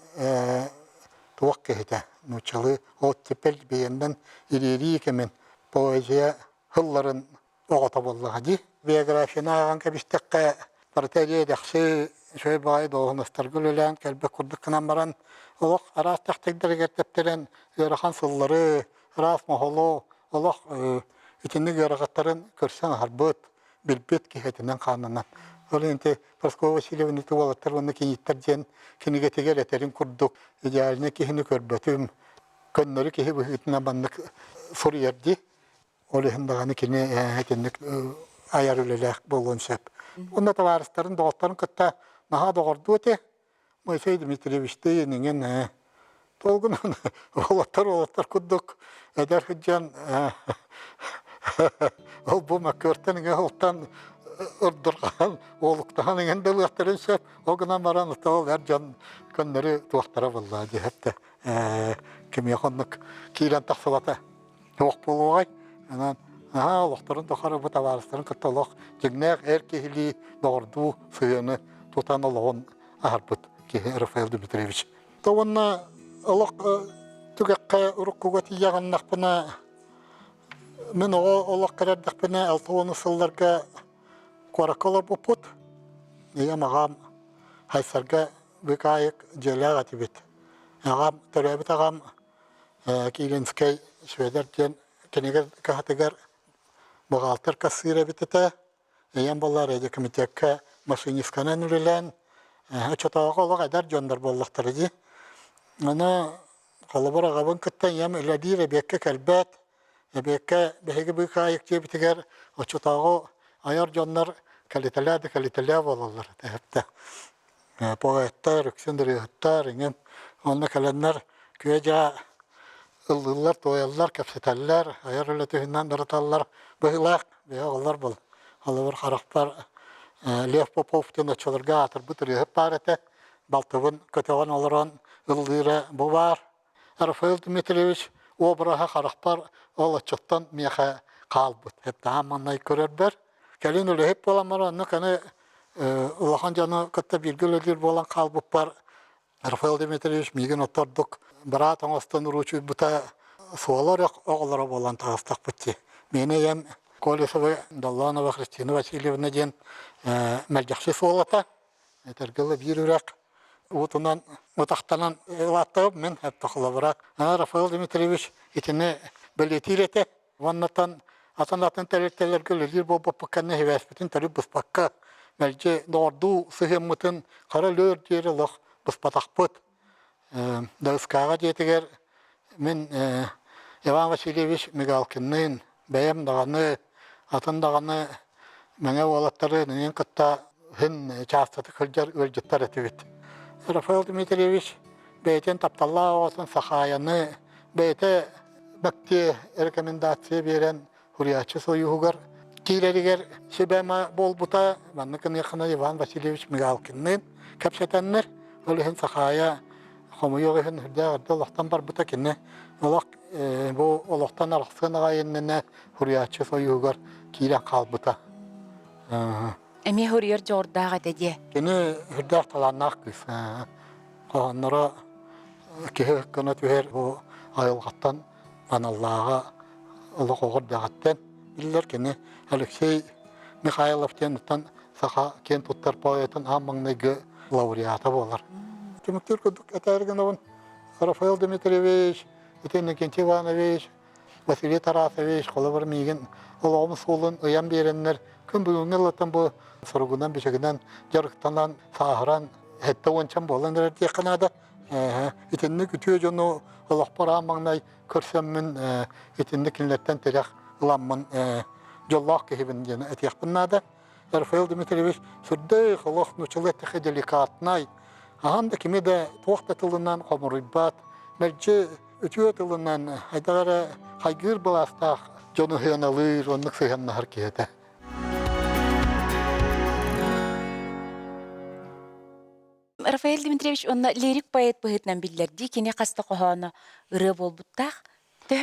туақ кәйті. Нұчалы оттепел бейінден ири кемен поэзия хылларын оғата болыға ди. Биографияны аған кәбістіққа партерия дәқсі шөй бағай доғыныстарға үлелән кәлбі күрдік қынан баран. Олық арас тәқтегдері кәртептерен өріған сыллары, арас мұғылу, олық итинник ярагаттарын көрсәң харбыт билбет кихетинен канынан. Ол инде Проскова Васильевна туалаттар оны киниттер ден киниге тегер этерин курдук. Идеалны кихини көрбөтүм. Көннөрү кихи быхытына баннык сор ерди. Ол хындаганы кини этинник аяр үлелек болгон сеп. Онда товарыстарын доғаттарын кытта наха доғырду өте. Моисей Дмитриевич дейінген толгын олаттар курдук. Эдер хыджан ол бұл мәкөртеніңе олтан ұрдырған олықтаған еңді ұлықтарын сөп, оғынан баран ұстауыл әр жан көннері туақтара болла дейіпті. Кеме қонық кейлен тақсылата оқ болуғай. Олықтарын тұқары бұт аварыстарын күтталық жігнәқ әр кейлі доғырду сүйені тұтан олығын ағарбыт кейі Рафаэл Дмитриевич. Тоғынна олық түгәққа ұрыққуға тияған нақпына мен олақ қарардақпына 6-10 сылларға қораққалар бұпыт. Егем ағам хайсарға бүкайық жөләға тібет. Ағам төрәбіт ағам Кейленскай шведерден кенегер кағатығар бұғалтыр кассыра бітіті. Егем болар әді комитетке машинисканан үрілен. Өчетауға олақ әдер жондар болықтыр еді. Оны қолыбыр ағабын күттен ем үләдейр әбекке кәлбәт. Эбекке беге быкайык жебитигер очутагы аяр жоннар калителя болалар тәһәптә. Поэттар, үксендерәттәр, инген онны каленнар көҗә ыллар, тояллар, капсеталлар, аяр өләтүннән дөрталлар, быйлак олар бұл. Олар қарақпар Лев Поповтен очылырға атыр бұтыр ехіп бар әті. Балтығын көтеған оларан ұлдыры бұл бар. Рафаэл Дмитриевич обыраға қарақпар ол очықтан меха қалбыт. Әпті аманнай көрер бір. Кәлін өлі хеп боламар, оны кәні ұлақан жаны көтті білгілілер болан қалбыт бар. Рафаэл Дмитриевич меген отардық. Бірат оңыстан ұручы бұта суалар оғылары болан тағыстақ бұтты. Мені ем Колесова Долланова Христина Васильевна ден мәлдіқші суалата. Әтергілі бір үрек. Утынан, утақтанан латтығып мен әпті қылабырақ. Рафаэл Дмитриевич етіне білетір еті. Ваннатан атын тәреттелер көлелер бол баппаққанны хевәспетін тәрі бұспаққа. Мәлже дорду сығыммытын қара лөр жері лық бұспатақ бұд. Дауысқаға жетігер мен Иван Васильевич Мигалкиннын бәйім дағаны, атын дағаны мәңе олаттары нен қытта хын частаты қылжар өлжіттар әтігіт. Рафаэл Дмитриевич бәйтен тапталла осын сақайаны бәйті бәкте рекомендация берен хуриячы союғығар. Кейлерігер себәма бол бұта, маннықын еқына Иван Васильевич Мигалкиннын кәпсетәннер, өліхін сақая қомыйоғыхын хүрдәғырды олақтан бар бұта кені. Бұл олақтан арақсын ағайыннына хуриячы союғығар кейлен қал бұта. Әме хөрьер жордағы дәде. Кені хүрдәқ таланнақ күс. Қоғаннара кеге күні түхер айылғаттан аналлаға ұлы қоғыр дағаттен. Білдер кені Алексей Михайловтен ұттан сақа кен тұттар поэтын аммаңнайғы лауреаты болар. Кеміктер күдік әтәрген оғын Рафаэл Дмитриевич, Никентий Иванович, Василий Тарасович, қолы бір мейген ұлығымыз олын ұян береннер. Күн бүгінгі латын бұл сұрғынан бешігінен жарықтанан сағыран әтті ончан болан әрді еқінады. Етінні күтіе жоны ұлықпар амаңнай көрсеммін етінні кінлеттен терек ұламмын жоллақ кехебін жені әтеқпіннады. Рафаэл Дмитриевич сүрді ұлық нүчілеттіқі деликатнай. Ағанда кеме де тоқта тылынан қомырыбат, мәлже үтіе тылынан айдағары қайгыр баластақ жоны хыяналыр, онық сыйғаннағыр кейді. Рафаэл Дмитриевич онна лирик поэт быһытнан биллерди кини каста кохоно ыры болбуттах тө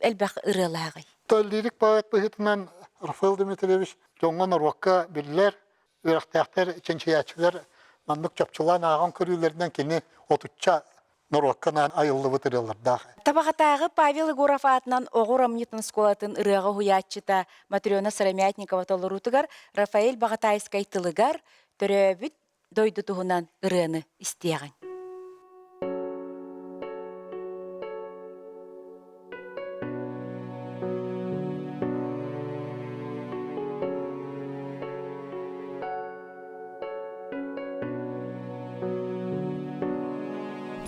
элбах ырылагы. Лирик поэт быһытнан Рафаэл Дмитриевич жоңгон орвакка биллер, үрәхтәхтер, иченчиячылар мандык чапчылан аган көрүләрдән кини отучча Норвакканан айылды бытырыларда. Табагатагы Павел Егоров атынан Огурам Ньютон сколатын ырыгы хуячыта Матрёна Сырамятникова толорутыгар Рафаэль Багатайскай тылыгар төрөбүт дойду туһунан ырыны истияган.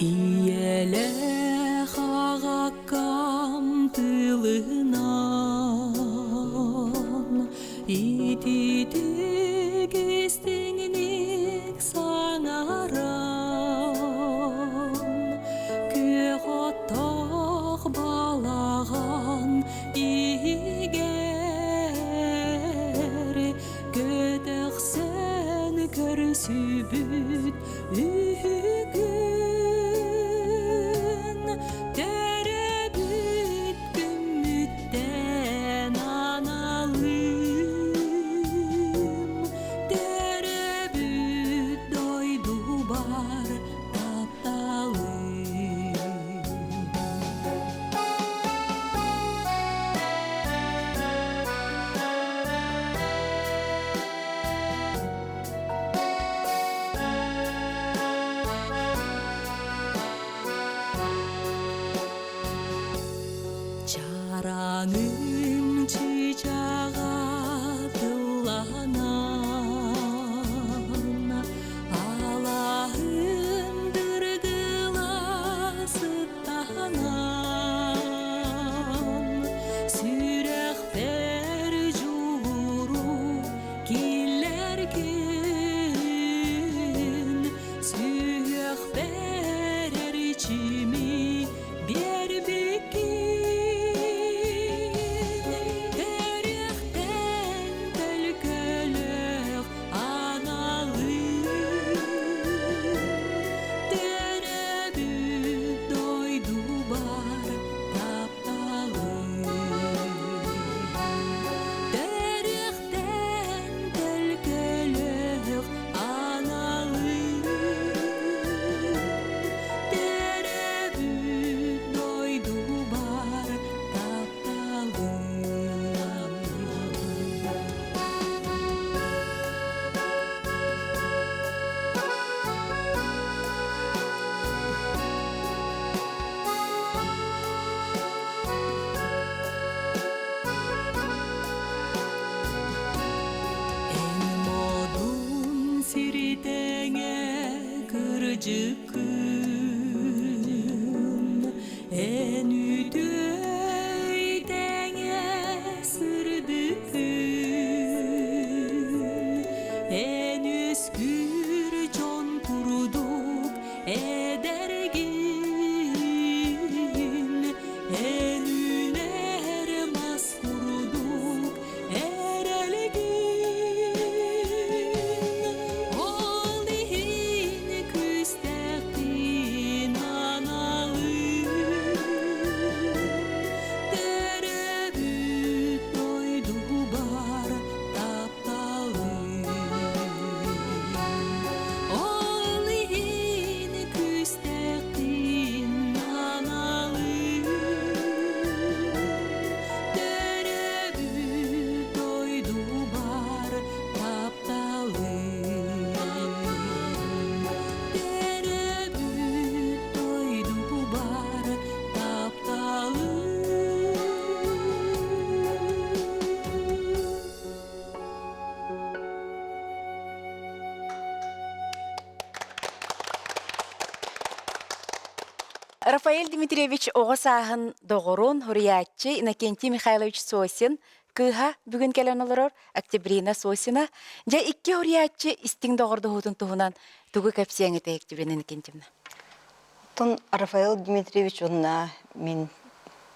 Иеле хагакам тылынан ититиг истиңник саңаран көготтақ балаған игер көтөксен көрсүбүт жыккын эн үтөй теңе сырдыкын эн өскүр жон курдук эдергин эн үнер мас курдук эрелгин ол ихин күстәктин аналым теребит тойду бар тапталым ол ихин күстәктин аналым теребит тойду бар тапталым теребит тойду бар тапталым. Рафаэль Дмитриевич оғысағын доғырун хуриятчы Иннокентий Михайлович Сосин кыха бүгін келен олырор Октябрина Сосина жа икки хуриятчы истин доғырды хутун туһунан тугу кәпсияңі тәйіктібен Иннокентьевна. Тон Рафаэл Дмитриевич онна min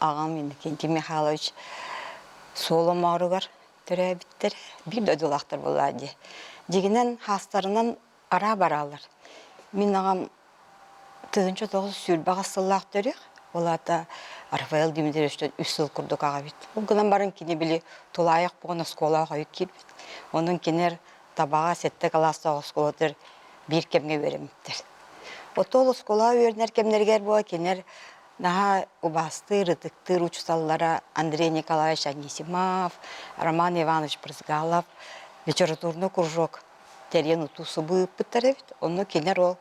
ağam Иннокентий Михайлович соло мағырығар түрәбіттер bir de ödülақтır болады. Дегенен хастарынан ара баралар. Min ağam тыгынча тоғыз сүрбаға сыллақ төрек. Олата Рафаэл Дмитриевичтен 3 сыл күрдік аға бит. Ол гынан барын кені білі толайық бұғына скола қойып келбіт. Оның кенер табаға сетті қаластағы сколатыр бір кемге береметтер. Отол скола өрнер кемнергер бұға кенер наға убасты, рытыктыр учусаллара Андрей Николаевич Анисимов, Роман Иванович Брызгалов, литературный кружок терен утусы бұйып бұттар бит. Оны кенер ол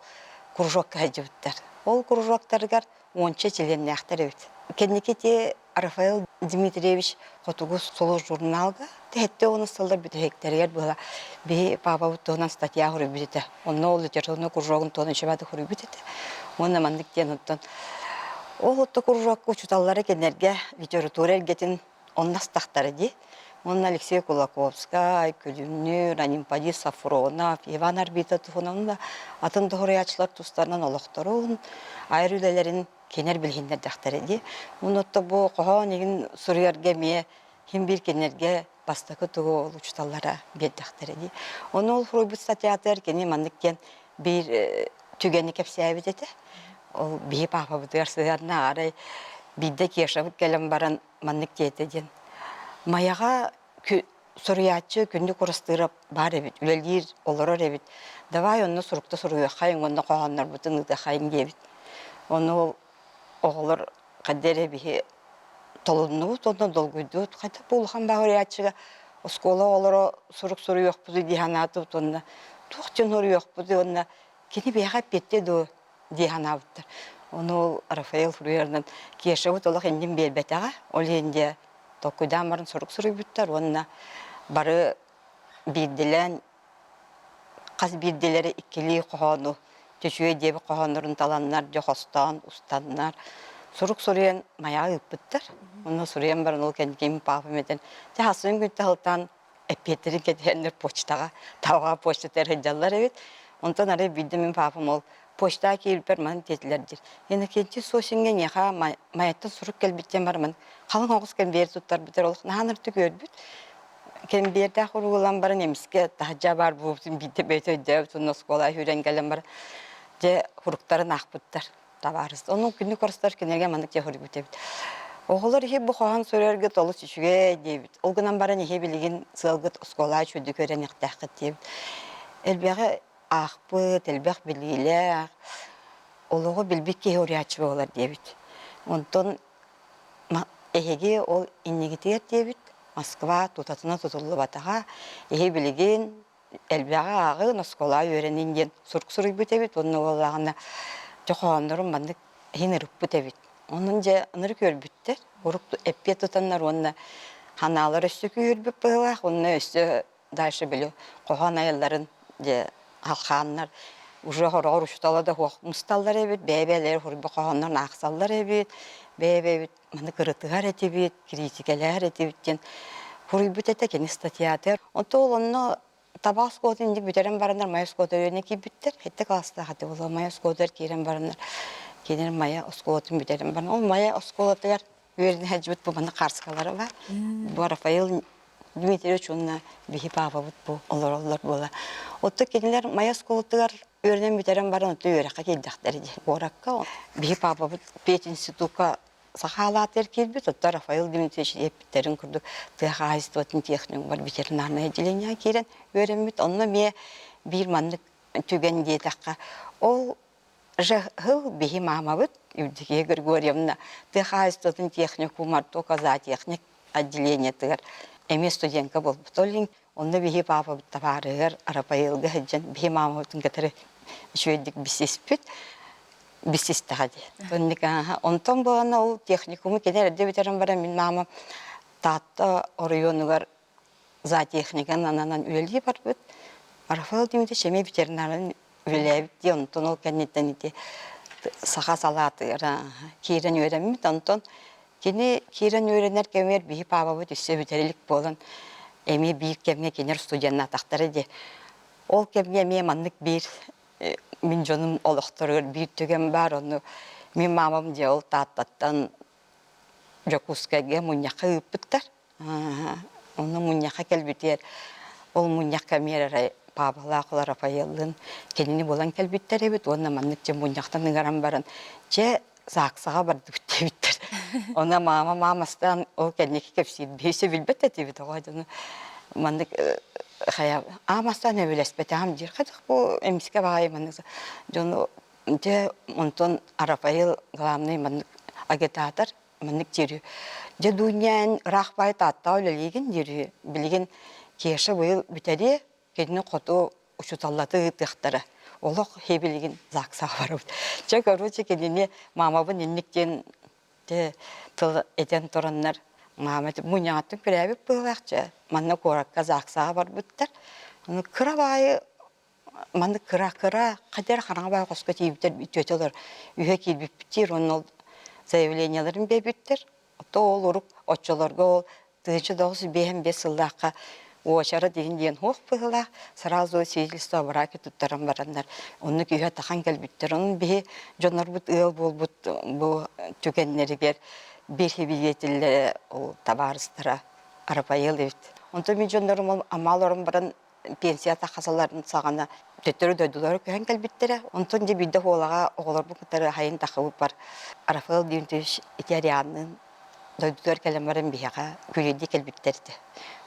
кружок кәжібіттер. Ол кружоктарғар 10 жилен нәқтар өт. Кеннекете Рафаэл Дмитриевич қотуғы солы журналға тәтті оны сылдар бүтіректергер бұла. Бе папа бұттығынан статья құры бүтеті. Оны ол литературный кружогын тоны шабады құры бүтеті. Оны мандықтен ұттын. Ол ұтты кружокқа учуталлары кенерге литература әлгетін оннастақтары де. Onun Алексей Кулаковская, Күлүннүр, Анимпади Сафронов, Иван Арбитатовның да атын doğruyaçlar тустарынан олоқтырын, айыр үлелерін кенер білгендер дақтар еді. Онытты бұл қоға неген сұрыярге ме, хем бір кенерге бастықы тұғы ол ұчталара бет дақтар еді. Оны ол Фройбут статьятыр кене мандықкен бір түгені кәпсәйбет еді. Ол бейіп апа бұтығар сыдарына арай бидді кешавыт кәлім баран мандық дейті. Маяға сұрыятчы күнді құрыстырып бар әбет, үлелер олырыр әбет. Давай оны сұрықта сұрығы қайын, оны қоғанлар бұтын ұйты қайын дебет. Оны оғылыр қадер әбе толынны бұт, оны долгүйді бұт. Қайта болған бағырятчыға оскола олыры сұрық сұры еқ бұды дейханаты бұт, оны тоқтен ұры еқ бұды, оны кені бейға петте дөй дейхана бұттыр. Оны Рафаэл Фруернан кеші бұт олық әнден бербет аға, ол әнде Токудан барын сұрық сұрық бүттер, онына бары бірділен, қаз бірділері иккелі қоғану, төшуе дебі қоғанырын таланнар, жоқостан, ұстаннар. Сұрық сұрыен маяғы үппіттер. Оны сұрыен барын ол кәндігеймін папым етін. Тәхасын күнті ғылтан әппетерін кетеріндер почтаға, тауға почтатер хыджалар әбет. Онтан ары бірдімін папым ол почта кейілпер маған тетілердер. Ені кенті сосинге неға майаттан сұрық кәлбеттен бармын. Қалың оғыз кен бер тұттар бітер олық. Нағаныр түк өрбіт. Кен берді құруғылан барын еміске тағжа бар бұғысын бейті бәйті өйдәу. Тұнны скола үйрен кәлін бар. Де құрықтарын ақпыттар. Табарыз. Оның күнні көрістер кенерге мандық де құры бүтебіт. Оғылар ехе бұқаған сөрерге толы сүшіге дейбіт. Олғынан барын ехе білеген сылғыт скола чөді көрен еқтәқіт дейбіт. Әлбәғі ақпыт, әлбәқ білгелер, олығы білбек кей орячы болар дейбіт. Онтон эхеге ол иннегетер дейбіт. Москва тұтатына тұтылы батаға эхе білген әлбәғі ағы носкола өренінген сұрқ-сұрық бүтебіт. Оның олағына жоқуанларым бандық хен ұрып бүтебіт. Onun же ыныр көрбүттер. Урукты эппе тутаннар онна ханалар өстө көрбүп былак, онна өстө дайшы билүү. Коган аялларын же халканнар уже хорор uştala da hoq mustallar ebit, bebeler hurbu qahandan aqsallar ebit, bebe mani kırıtıgar etibit, kritikeler etibitten. Hurubut ete keni statiyatır. Onto onu Tabasco indi büteren baranlar Mayasko da yöne ki bitter. Hette kasta hadi ola Mayasko der kiren baranlar. Kenen Maya Oskotun büteren baran. O Maya Oskotlar verin hecbet bu bana karskaları var. Bu Rafael Dimitrievich onunla bir baba bu olur bola. Otta kendiler Mayasko'lar öğrenen biteren baran otta öğreka geldikleri. Orakka bir baba bu Pet Institut'a sahalat erkek otta Rafael Dimitrievich hep biterin kurdu. Tıhayistvatın teknik var veterinarna edilenya kiren öğrenmit onunla bir manlık tügen diye takka. O Жахыл бихи мамавыт, Евдокия Григорьевна, Tıhayistvatın teknik umarto kaza teknik отделение тыгар. Эми студентка бол бутолин, онда бихи папа табарыгар, арапайылга хаджан, бихи мамавытын катары шведик бисиспит, бисистади. Онтон болана ол техникумы кенер эде битерен бара мин мама татта орионугар за техникан ананан үлелги бар бит. Арафал димите шеме битернарын үлелебит, онтон ол кеннеттен ити саха салаты, кирен öğrenmit, онтон Kini kiren öğrenler kemer bir papa bu tüsse biterelik bolan emi bir kemge kenar studiyanna taxtara de. Ol kemge me manlık bir min canım olaqtırır bir tügen var onu min mamam diye ol tattan Jakuskaga munyaka öpütter. Onu munyaka kelbiter. Ol munyak kamera pabalaqlar Rafael'in kendini bolan kelbiter evet onu manlıkça munyaktan ngaran baran. Ce Saksağa bardı bitter. Ona mamastan o kendiki kepsi beyse bilbet eti bit oğadını. Mandık hayal. Amastan evvel espete ham dir. Kadık bu emske bağay mandık. Jonu de onton Rafael glamni mandık agitator mandık diriyor. De dünyanın rahbay tatta öyle ligin diriyor. Bilgin keşe bu biteri kendini kotu uçutalladı tıhtara. Олох хебелеген закса барып. Че короче kendini mamabın innikten de tıl eden toranlar Mehmet munyatın pirabik bılakça. Manna korakka zaksa var bitler. Onu kıra bayı manna kıra kader xana bay qoska tibiter bitiyorlar. Ühe kilbip bitir onun заявленияларын бебиттер. То ол урук отчолорго ол тычы дагысы беhem 5 yıldaqa Oşara diyen hoş bıhla, sразу свидетельство о браке tuttaran baranlar. Onu ki tahan gelbitler. Onun bir jonar bu ıl bu tükenleriger bir hibiyetille o tabarıstıra arapayıl evet. Onda bir jonarım amallarım baran pensiya tahasaların sağana tötörü dödüler köhen gelbitler. Ondan da bir de olağa oğlar bu kadar hayın takıp var. Arapayıl diyen İtalyanın dödüler kelimelerin bir yağa güledi gelbitlerdi.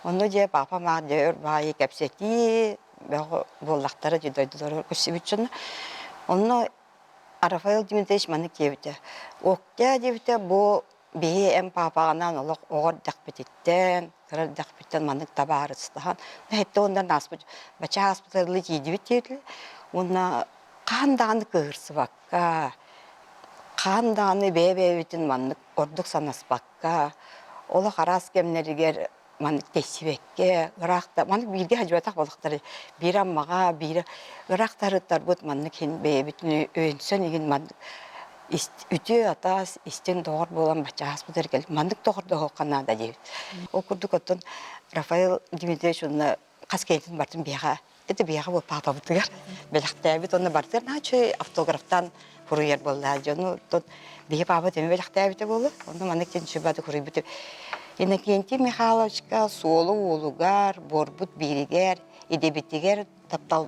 Onu diye babama diyor, bayi kapseti, bollaklara diye duydular kusibitçunu. Onu Rafael Dimitrievich manık diyevdi. Okta diyevdi bu bir en papağanan olak oğur dakbetitten, kırar dakbetten manık tabarıstıhan. Hatta ondan nasıl baca hastalığı diyevdi. Ona kandağını kığırsı bakka, kandağını bebeğitin manık orduk sanas bakka. Ola karas kemleriger manık tesibekke, ırakta, manık bilgi hacıbatak balıkları. Bir ammağa, bir ıraktarıtlar bud manık hin bebeğitin öğünsön egin manık. Ütü atas, isten doğur bolan baca hasbıdır gel. Manık doğur da hoqanada deyip. Okurduk otun Rafael Dimitrievich onunla kaskeytin bartın biyağa. Eti biyağa bu papa butugar. Belakta evet onu bartır. Naçı автографтан kuruyer bolla. Onu biyağa papa demi belakta evet bolu. Onu manık ten şubadı kuruy butu. Иннокентий Михайловичка солу улугар, борбут биригер, edebitiger, taptal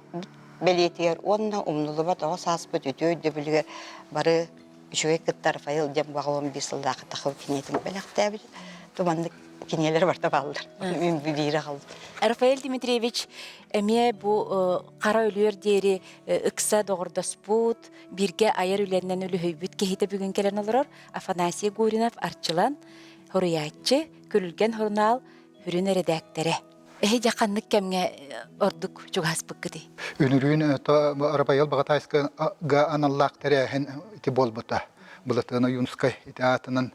beletiger, onna umnuluba tağı saspıt ötüydü bilgiler. Barı şöyle kıttar fayıl dem bağlam bir sıldağı takıl kinetin belakta bir. Tumanlık kineler var da bağlılar. Ben bir biri kaldı. Rafael Dimitrievich, emiye bu kara ölüyor diyeri ıksa doğurda sput, birge ayar ülerinden ölü höybüt kehite bugün gelen olur. Afanasiy Gurinov arçılan, horiyatçı, külülgen hornal, hürün redaktere. Jakanlık kemge orduk çok hasbıkkı di. Ünürün Rafael Bagataysk'a analak terehen iti bolbuta. Bulatına Yunskay itaatının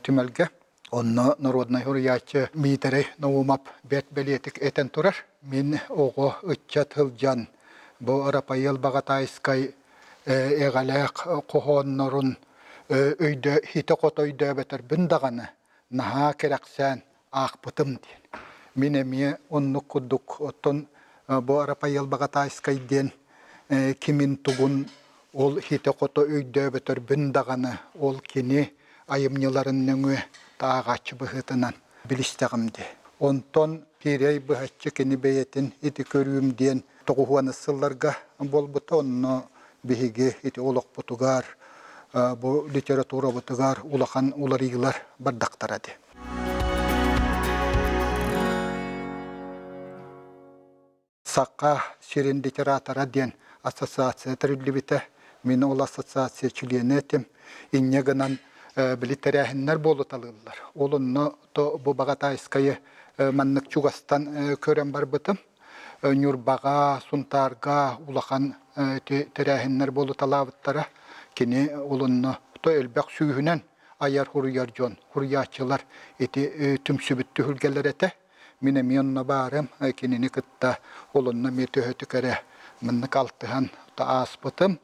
tümelge. Onu narodnay horiyatçı mitere novumap bet belyetik eten turar. Min oğu ıçat hılcan bu Arapayıl Bagatayskay egalek kohonnorun öyde hite kotoyda beter bindagаны naha keraksen akpıtım diyen. Minemiye onluk kuduk oton bu Arapayıl Bagatayskay diyen kimin tugun ol hite koto öyde beter bindagаны ol kini ayımnyıların nöngü tağaçı bıhıtınan bilistağımdı. Onton pirey bıhaçı kini beyetin iti körüyüm diyen toğuhuanı sıllarga bol buta onno bihigi iti olok butugar bu literatura butugar ulakan ularıyılar bardaktaradı. Sakka şirin literatura diyen asosiasiya trilibite min ol asosiasiya çiliyenetim inne gınan biliterehinler bolu talılar. Olunno to bu Bagatayskayı manныk çugastan kören barbıtım. Nurbaga, suntarga, ulakan terehinler bolu talavıttara kini olunno to elbek süyünen ayar huruyar jon, huruyatçılar eti tüm sübüttü hülgeler ete. Mine miyonuna barım kinini kıtta olunno metöhötü kere manныk altıhan ta aspıtım.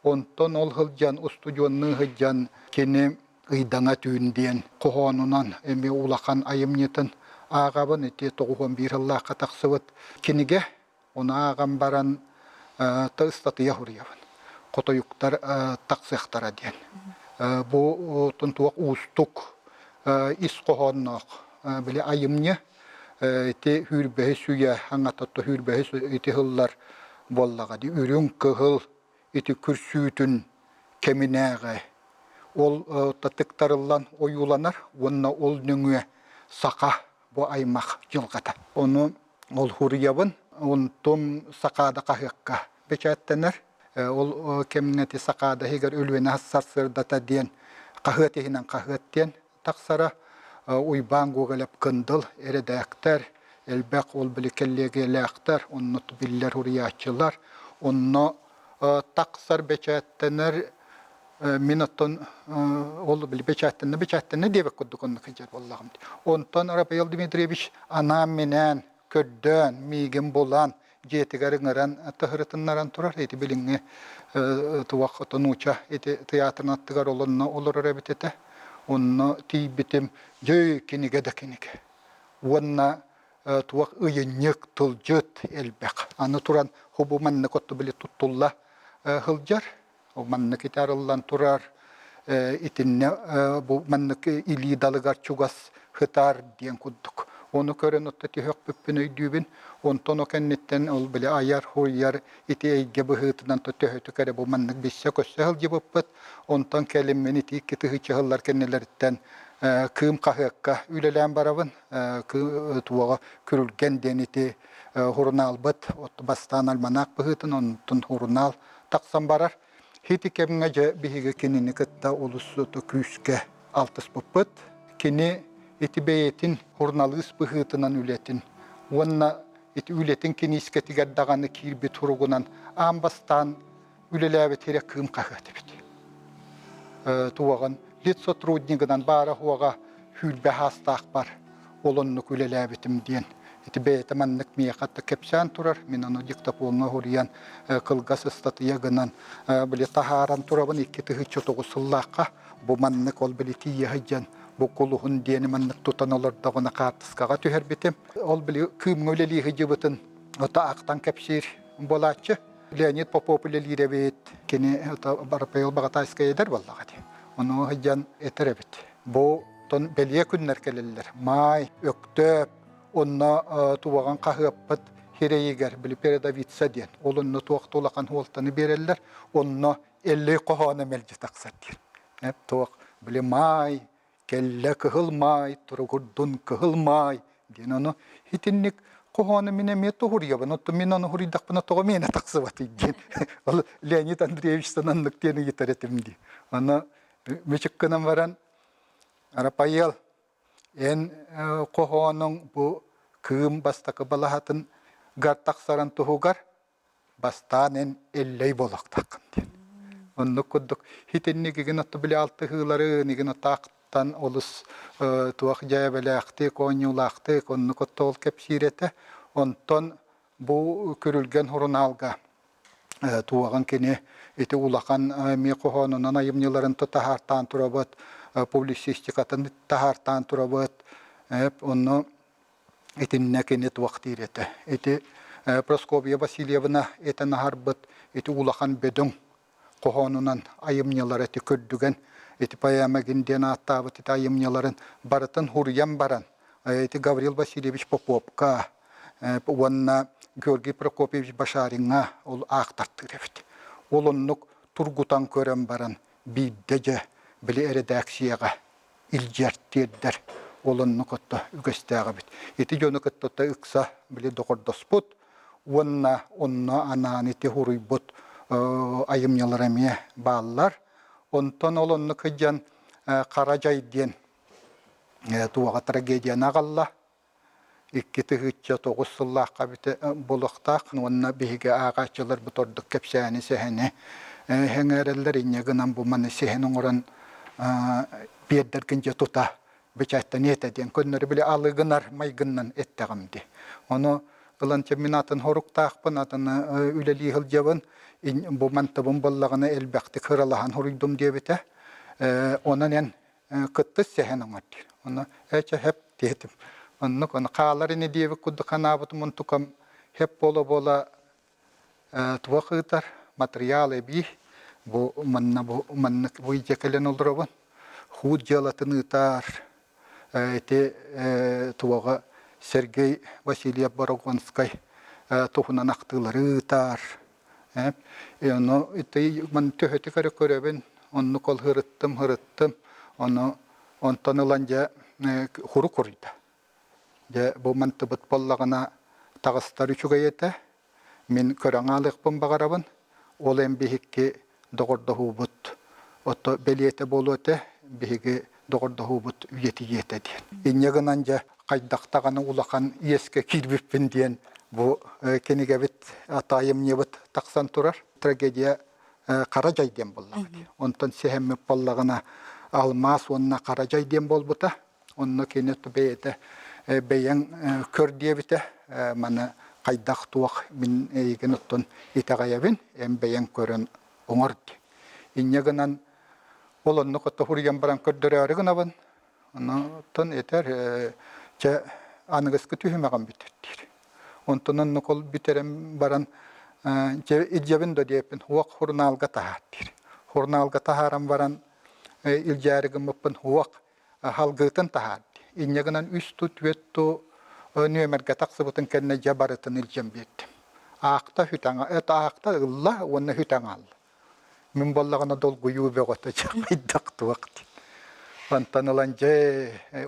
Onton ol hılcan, ustujonnu hılcan kini ıydana tüyün diyen kohonunan emi ulakan ayımnyıtın ağabın eti toğuhun bir hılla kataqsıvıt kinige ona ağam baran ta ıstatıya huruyavın. Kotoyuktar taqsıqtara diyen. Bu tuntuaq ustuk is kohonnoq bile ayımnya eti hürbehe süye hangatatto hürbehe eti hıllar bollaga di ürün kıhıl eti kürsütün keminäge ol tatıktarıllan oyulanar onna ol nöngüe saka bu aymak jılgata onu ol huriyabın ontum sakada kahıkka beçattener ol kemineti sakada higar ölüvene hassarsırdata diyen kahıtihinen kahıttiyen taksara uyban gogalap kındıl eredekter elbek ol bile kellege lekter onu biller huriyatçılar onu taksar beçattener minatton oldu bile beçattener diye kudduk onu kıcar vallahım. Ondan Arapayıl Dimitrievich anam menen köddön migin bolan jetigarin aran tahırıtınlaran turar eti bilinge tuwaq tonuça eti tiyatrın attıgar olunna olur arabitete onno tibitim jöy kinige de kinige wonna tuwaq ıyınyık tılcıt elbek anı turan hubu manne kottu bile tuttulla hılcar o manne kitarıllan turar itinne bu manne ili dalıgar çugas hıtar diyen kudduk. Onu kören ottati hök büppün öydübün, onton o kennetten ol bile ayar huyar iti eyge bıhıtıdan töhötü kere bu manlık bisse kösse hıl jibıppıt, onton kelimmen iti iki tıhıçı hıllar kenneleritten kığım kahıkka ülelen barabın, tuvağa kürülgen den iti hurnal bıt, bastan almanak bıhıtın, onton hurnal taksan barar. Hiti kemngece bihige kinini kıtta ulusu küske altız bıppıt, kini iti beyetin hurnalığız bıhıtınan ületin. Onna iti ületin kini isketi gaddağını kirbi turugunan ambastan ülelebe tere kığım kahıtı biti. Tuvağın litso trudniginan bara huaga hülbe hastaq bar olonnuk ülelebetim diyen. Iti beyete manlık miyakatta kepsen turar. Min onu diktap olma huriyan kılgas ıstatıya gınan bile taharan turabın iki tıhıçı toğu sıllaqqa bu manlık ol bile tiye hıcan. Bu kuluhun diyeni manlık tutan olur da ona kartıskağa tüher bitim. Ol bile kım öleli hıcıbıtın ota aktan kepsir bolatçı. Leonid Popov ile lirebet kini Arapayıl Bagatayskaya eder vallahi. Onu hıcan eterebit. Bu ton beliye günler keleliler. May, öktöp, onna tuvağın kahıppıt hireyiger bile pereda vitsa diyen. Olunna tuğak tolakan holtanı bererler. Onna 50 kohana melci taksat diyen. Hep tuğak bile may, kelle kıhılmay, turugurdun kıhılmay diyen onu hitinlik kohana minemeto huriyabın. Otto minonu huridak bana toğa mene taksıvat diyen. Leonid Andreevich sananlık diyeni gitaretim diye. Ona meçikkanan varan Arapayıl en kohanın bu kığım bastakı balahatın gar taksaran tuhugar bastan en elley bolak takın diyen. Onu kudduk hitinlik igin otto bile altı hıları igin otto aktan olus tuğak jayabelakti, konyulakti, onu kuttu ol kepsirete. Onton bu kürülgen hurunalga туаган кини ити улахан ми кохонунан айымныларын тахартан турабыт, публицистикатын тахартан турабыт, онно итинне кини туак тиреті. Ити Просковья Васильевна этен харбыт, ити улахан бедың кохонунан айымнылары ти көрдүген, ити паямагинден аттабыт ити айымныларын барытын хурьям баран. Ити Гаврил Васильевич Поповка, онна Георгий Прокопьевич Башаринга ол ақтартыревит. Ол оннук тургутан көрен баран биддеже білі эредаксияға илжерттердер. Ол оннук отта үгестеға бит. Ити жонук отта ыкса білі доқордоспут. Онна анан ити хуруйбут айымнялараме баллар. Онтон ол оннук хыджан Каражайден туаға трагедияна қалла. Иккеті ғытча тоғыз сыллаққа біті болықтақ, онына бігі ағачылар бұтордық кепсәні сәхіне. Хәңәрелер инегінен бұманы сәхінің орын бердергінже тұта бічәттен етеден. Көннері білі алығынар майгыннан еттіғімді. Оны ғыланча мен атын хоруқтақпын, атыны үлелі ғылжабын, бұмантыбын боллағыны әлбәқті қыралаған хоруйдым дебіті. Онын ән қыттыз сәхінің орды. Оны әчі әп дедім. Onu kağlarını diye kudu kanabıtım onu tukam hep bola tuvakıtar materyale bir bu yiyeceklerin olurabın hud jalatını tar ete tuvağa Sergey Vasilyev Borogonskay tohunan aktıları tar onu ete man töheti kare köreben onu kol hırıttım onu tanılanca huru koruydu. Bu mantıbıt bollağına tağıstar üçüge yete. Min körağalıqpın bağarabın. Ol en bihikki doğurda hubut. Oto beliyete bolu öte bihikki doğurda hubut üyeti yete diyen. İnyeğin anca qaydaqtağını ulaqan eske kirbipin diyen bu kenigevit atayım nebit taqsan turar. Tragediya Karacay diyen bollağı. Ondan sehemmip bollağına almaz onunla Karacay diyen bol buta. Onunla kenet beyete beyan kör diye bite mana qaydak tuaq min egen ottun itagayabin em beyan körön oңordi. İnyegenan olonnu kotta huryan baran kördörörügünaban. Ondan eter ce anıgıskı tühümegan bitirdir. Ondan nokol biterem baran ce icabin do diyepin huaq hurnalga tahattir. Hurnalga taharam baran iljarigim öppün huaq halgıtın tahattir. İnyegenan üstü tüvetto nömerge taksıbıtın kendine jabaratın ilcem bettim. Ağta hütanga, ağta ılla onu hütangal. Min bollağına dolgu yube gota çakaydaktı vakti. Ondan olanca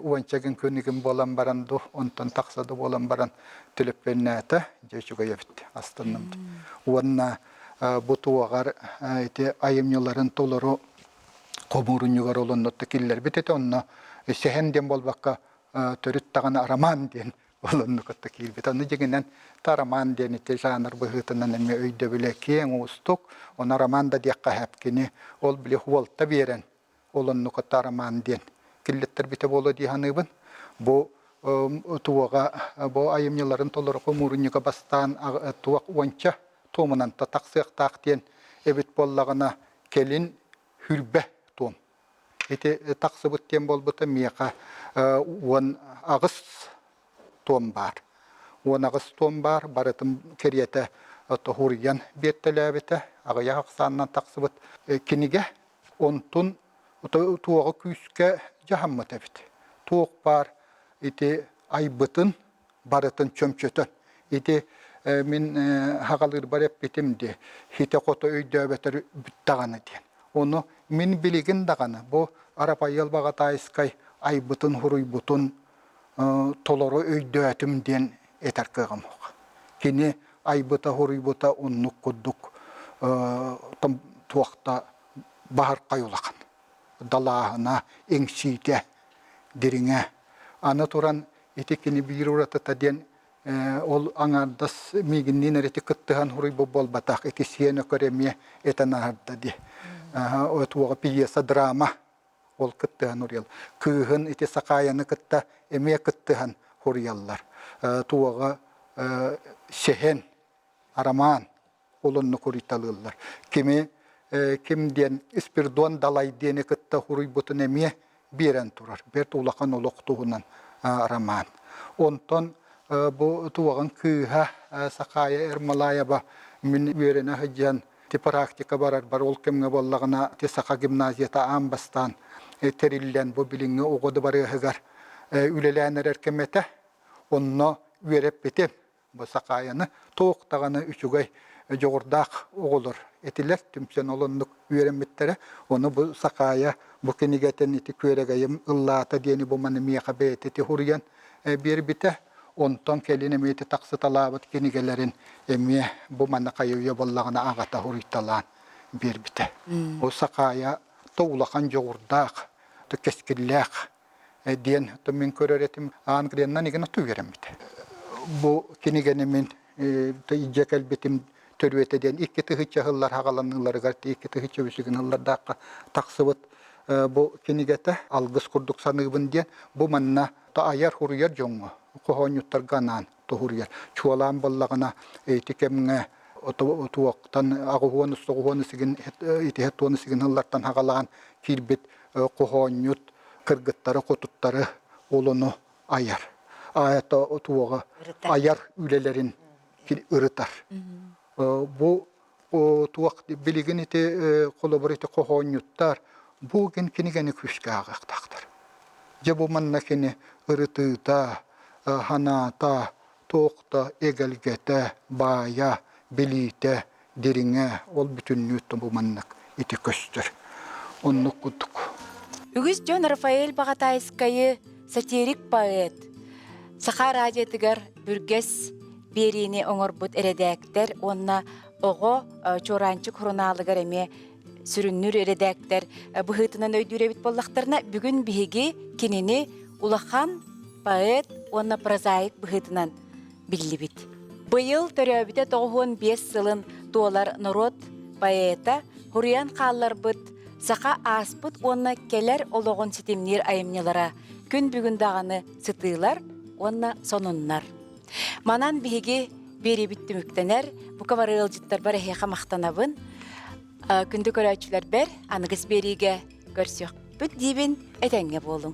uvançagın königim bolan barandu, ondan taksadı bolan baran tülüppennete jeşuga yebitti astanımdı. Onna bu tuğagar ayımnyoların toluru komurun yugar olan notakiller bitete onna sehenden bolbakka törüt tağına araman diyen olanı katta kilbet. Onu jeginen taraman diyen ite janır bıhıtından emme öyde bile kiyen ustuk. Ona araman da diyakka hepkini ol bile huvalta veren olanı katta araman diyen. Killetler bite bolu diyanıbın. Bu tuvağa, bu ayımnyaların tolları komurun yuga bastan tuvaq uança tomunan ta taksıyak tak diyen ebit bollağına kelin hürbe tom. Ete taksıbıt diyen bolbuta miyaqa on ağız tom bar. On ağız tom bar, baratım keriyete huriyan bettelabete, ağaya aqsannan taksıbıt kinige, ontun tuvağı küske jahammat ebit. Tuğ bar, ete aybıtın, baratın çömçötün. Ete min haqalır bar hep bitimdi. Hite koto öydöbeter büttağanı diyen. Onu min biligin dağanı. Bu Arapa yalbağa taiskay aybıtın huruybutun toloro öydötüm diyen eter kığım oğa. Kini aybıta huruybuta onnuk kudduk tam tuaqta bahar kayulaqan. Dalağına, engsite, dirine. Ana turan etekini bir uğratata diyen ol anardas miginnin ereti kıttıhan huruybu bol batak eti siyene köremiye etan aharda di. O tuağa piyasa drama ol kıttıhan huriyal. Kığın eti sakayanı kıtta emeye kıttıhan huriyallar. Tuağa şehen, araman олонну куриталылар. Ким ден Спиридон далай дени кытта хуруйбутун эме берен турар. Берт улахан олоқтуғынан роман. Онтон бу туаган күйha сақая Ермолаева мен верена хаджан те практика бар ол кемге боллагына те сақа гимназията амбастан териллен бу билинге огоды бары хагар үлеләнер эркемете онно вереп бетем бу сақаяны тоқтағаны үчүгөй жогордак оголор этилер түмсен олондук веремметтери оны бу сақая бу кенигетен ити көрегайым ыллата дени бу маны мияка бетети хурген бербите онтон келине мети таксы талабыт кенигелерин эмме бу маны кайыя боллагына агата хуритталан бербите о сақая тоулахан жогордак төкескиллек ден төмен көрөретим ангреннан игена ту вереммите бу кенигенемен тыйжекел битим төрөтеден икки тыгыча хыллар хагаланылар гарти икки тыгыча үсүгүнлар дакка таксыбыт бу кенигете алгыс курдук саныбын ден бу манна та аяр хуруяр жоңго кохонюттар ганан тухуруяр чуалан боллагына этикемге туоктан агуон согуон сигин итехтон сигин хыллартан хагалан кирбит кохонют кыргыттары котуттары олону аяр аята туога аяр үлелерин ырытар бу туак билигин ите колоборите кохонюттар бу ген кинигени күшкө агактактар же бу манна кини ырытыта ханата тоқта эгелгете бая билите дириңе ол бүтүннүт бу маннак ити көстөр онну кутук Үгіз Джон Рафаэль Багатайскайы сатирик поэт. Саха радиотыгар бүргес берини оңорбут эредектер, онна оғо чоранчы хроналыгар эме сүрүннүр эредектер бұхытынан өйдүребит боллақтарына бүгін биһиги кинини улахан поэт, онна прозаик бұхытынан биллибит. Быйыл төрөбүтэ 95 сылын туолар народ поэта Хуриян қаллар бұд Саха аспыт онна келер ологон ситимнир айымнялара күн бүгін дағаны сытыйлар, онна сонуннар. Манан биһиги бери бүттүмүктенер, букавары ылжыттар бар эхеха мақтанабын. Күнді көрәчілер бер, анығыз бериге көрсөк бүт дейбін әтәңге болың.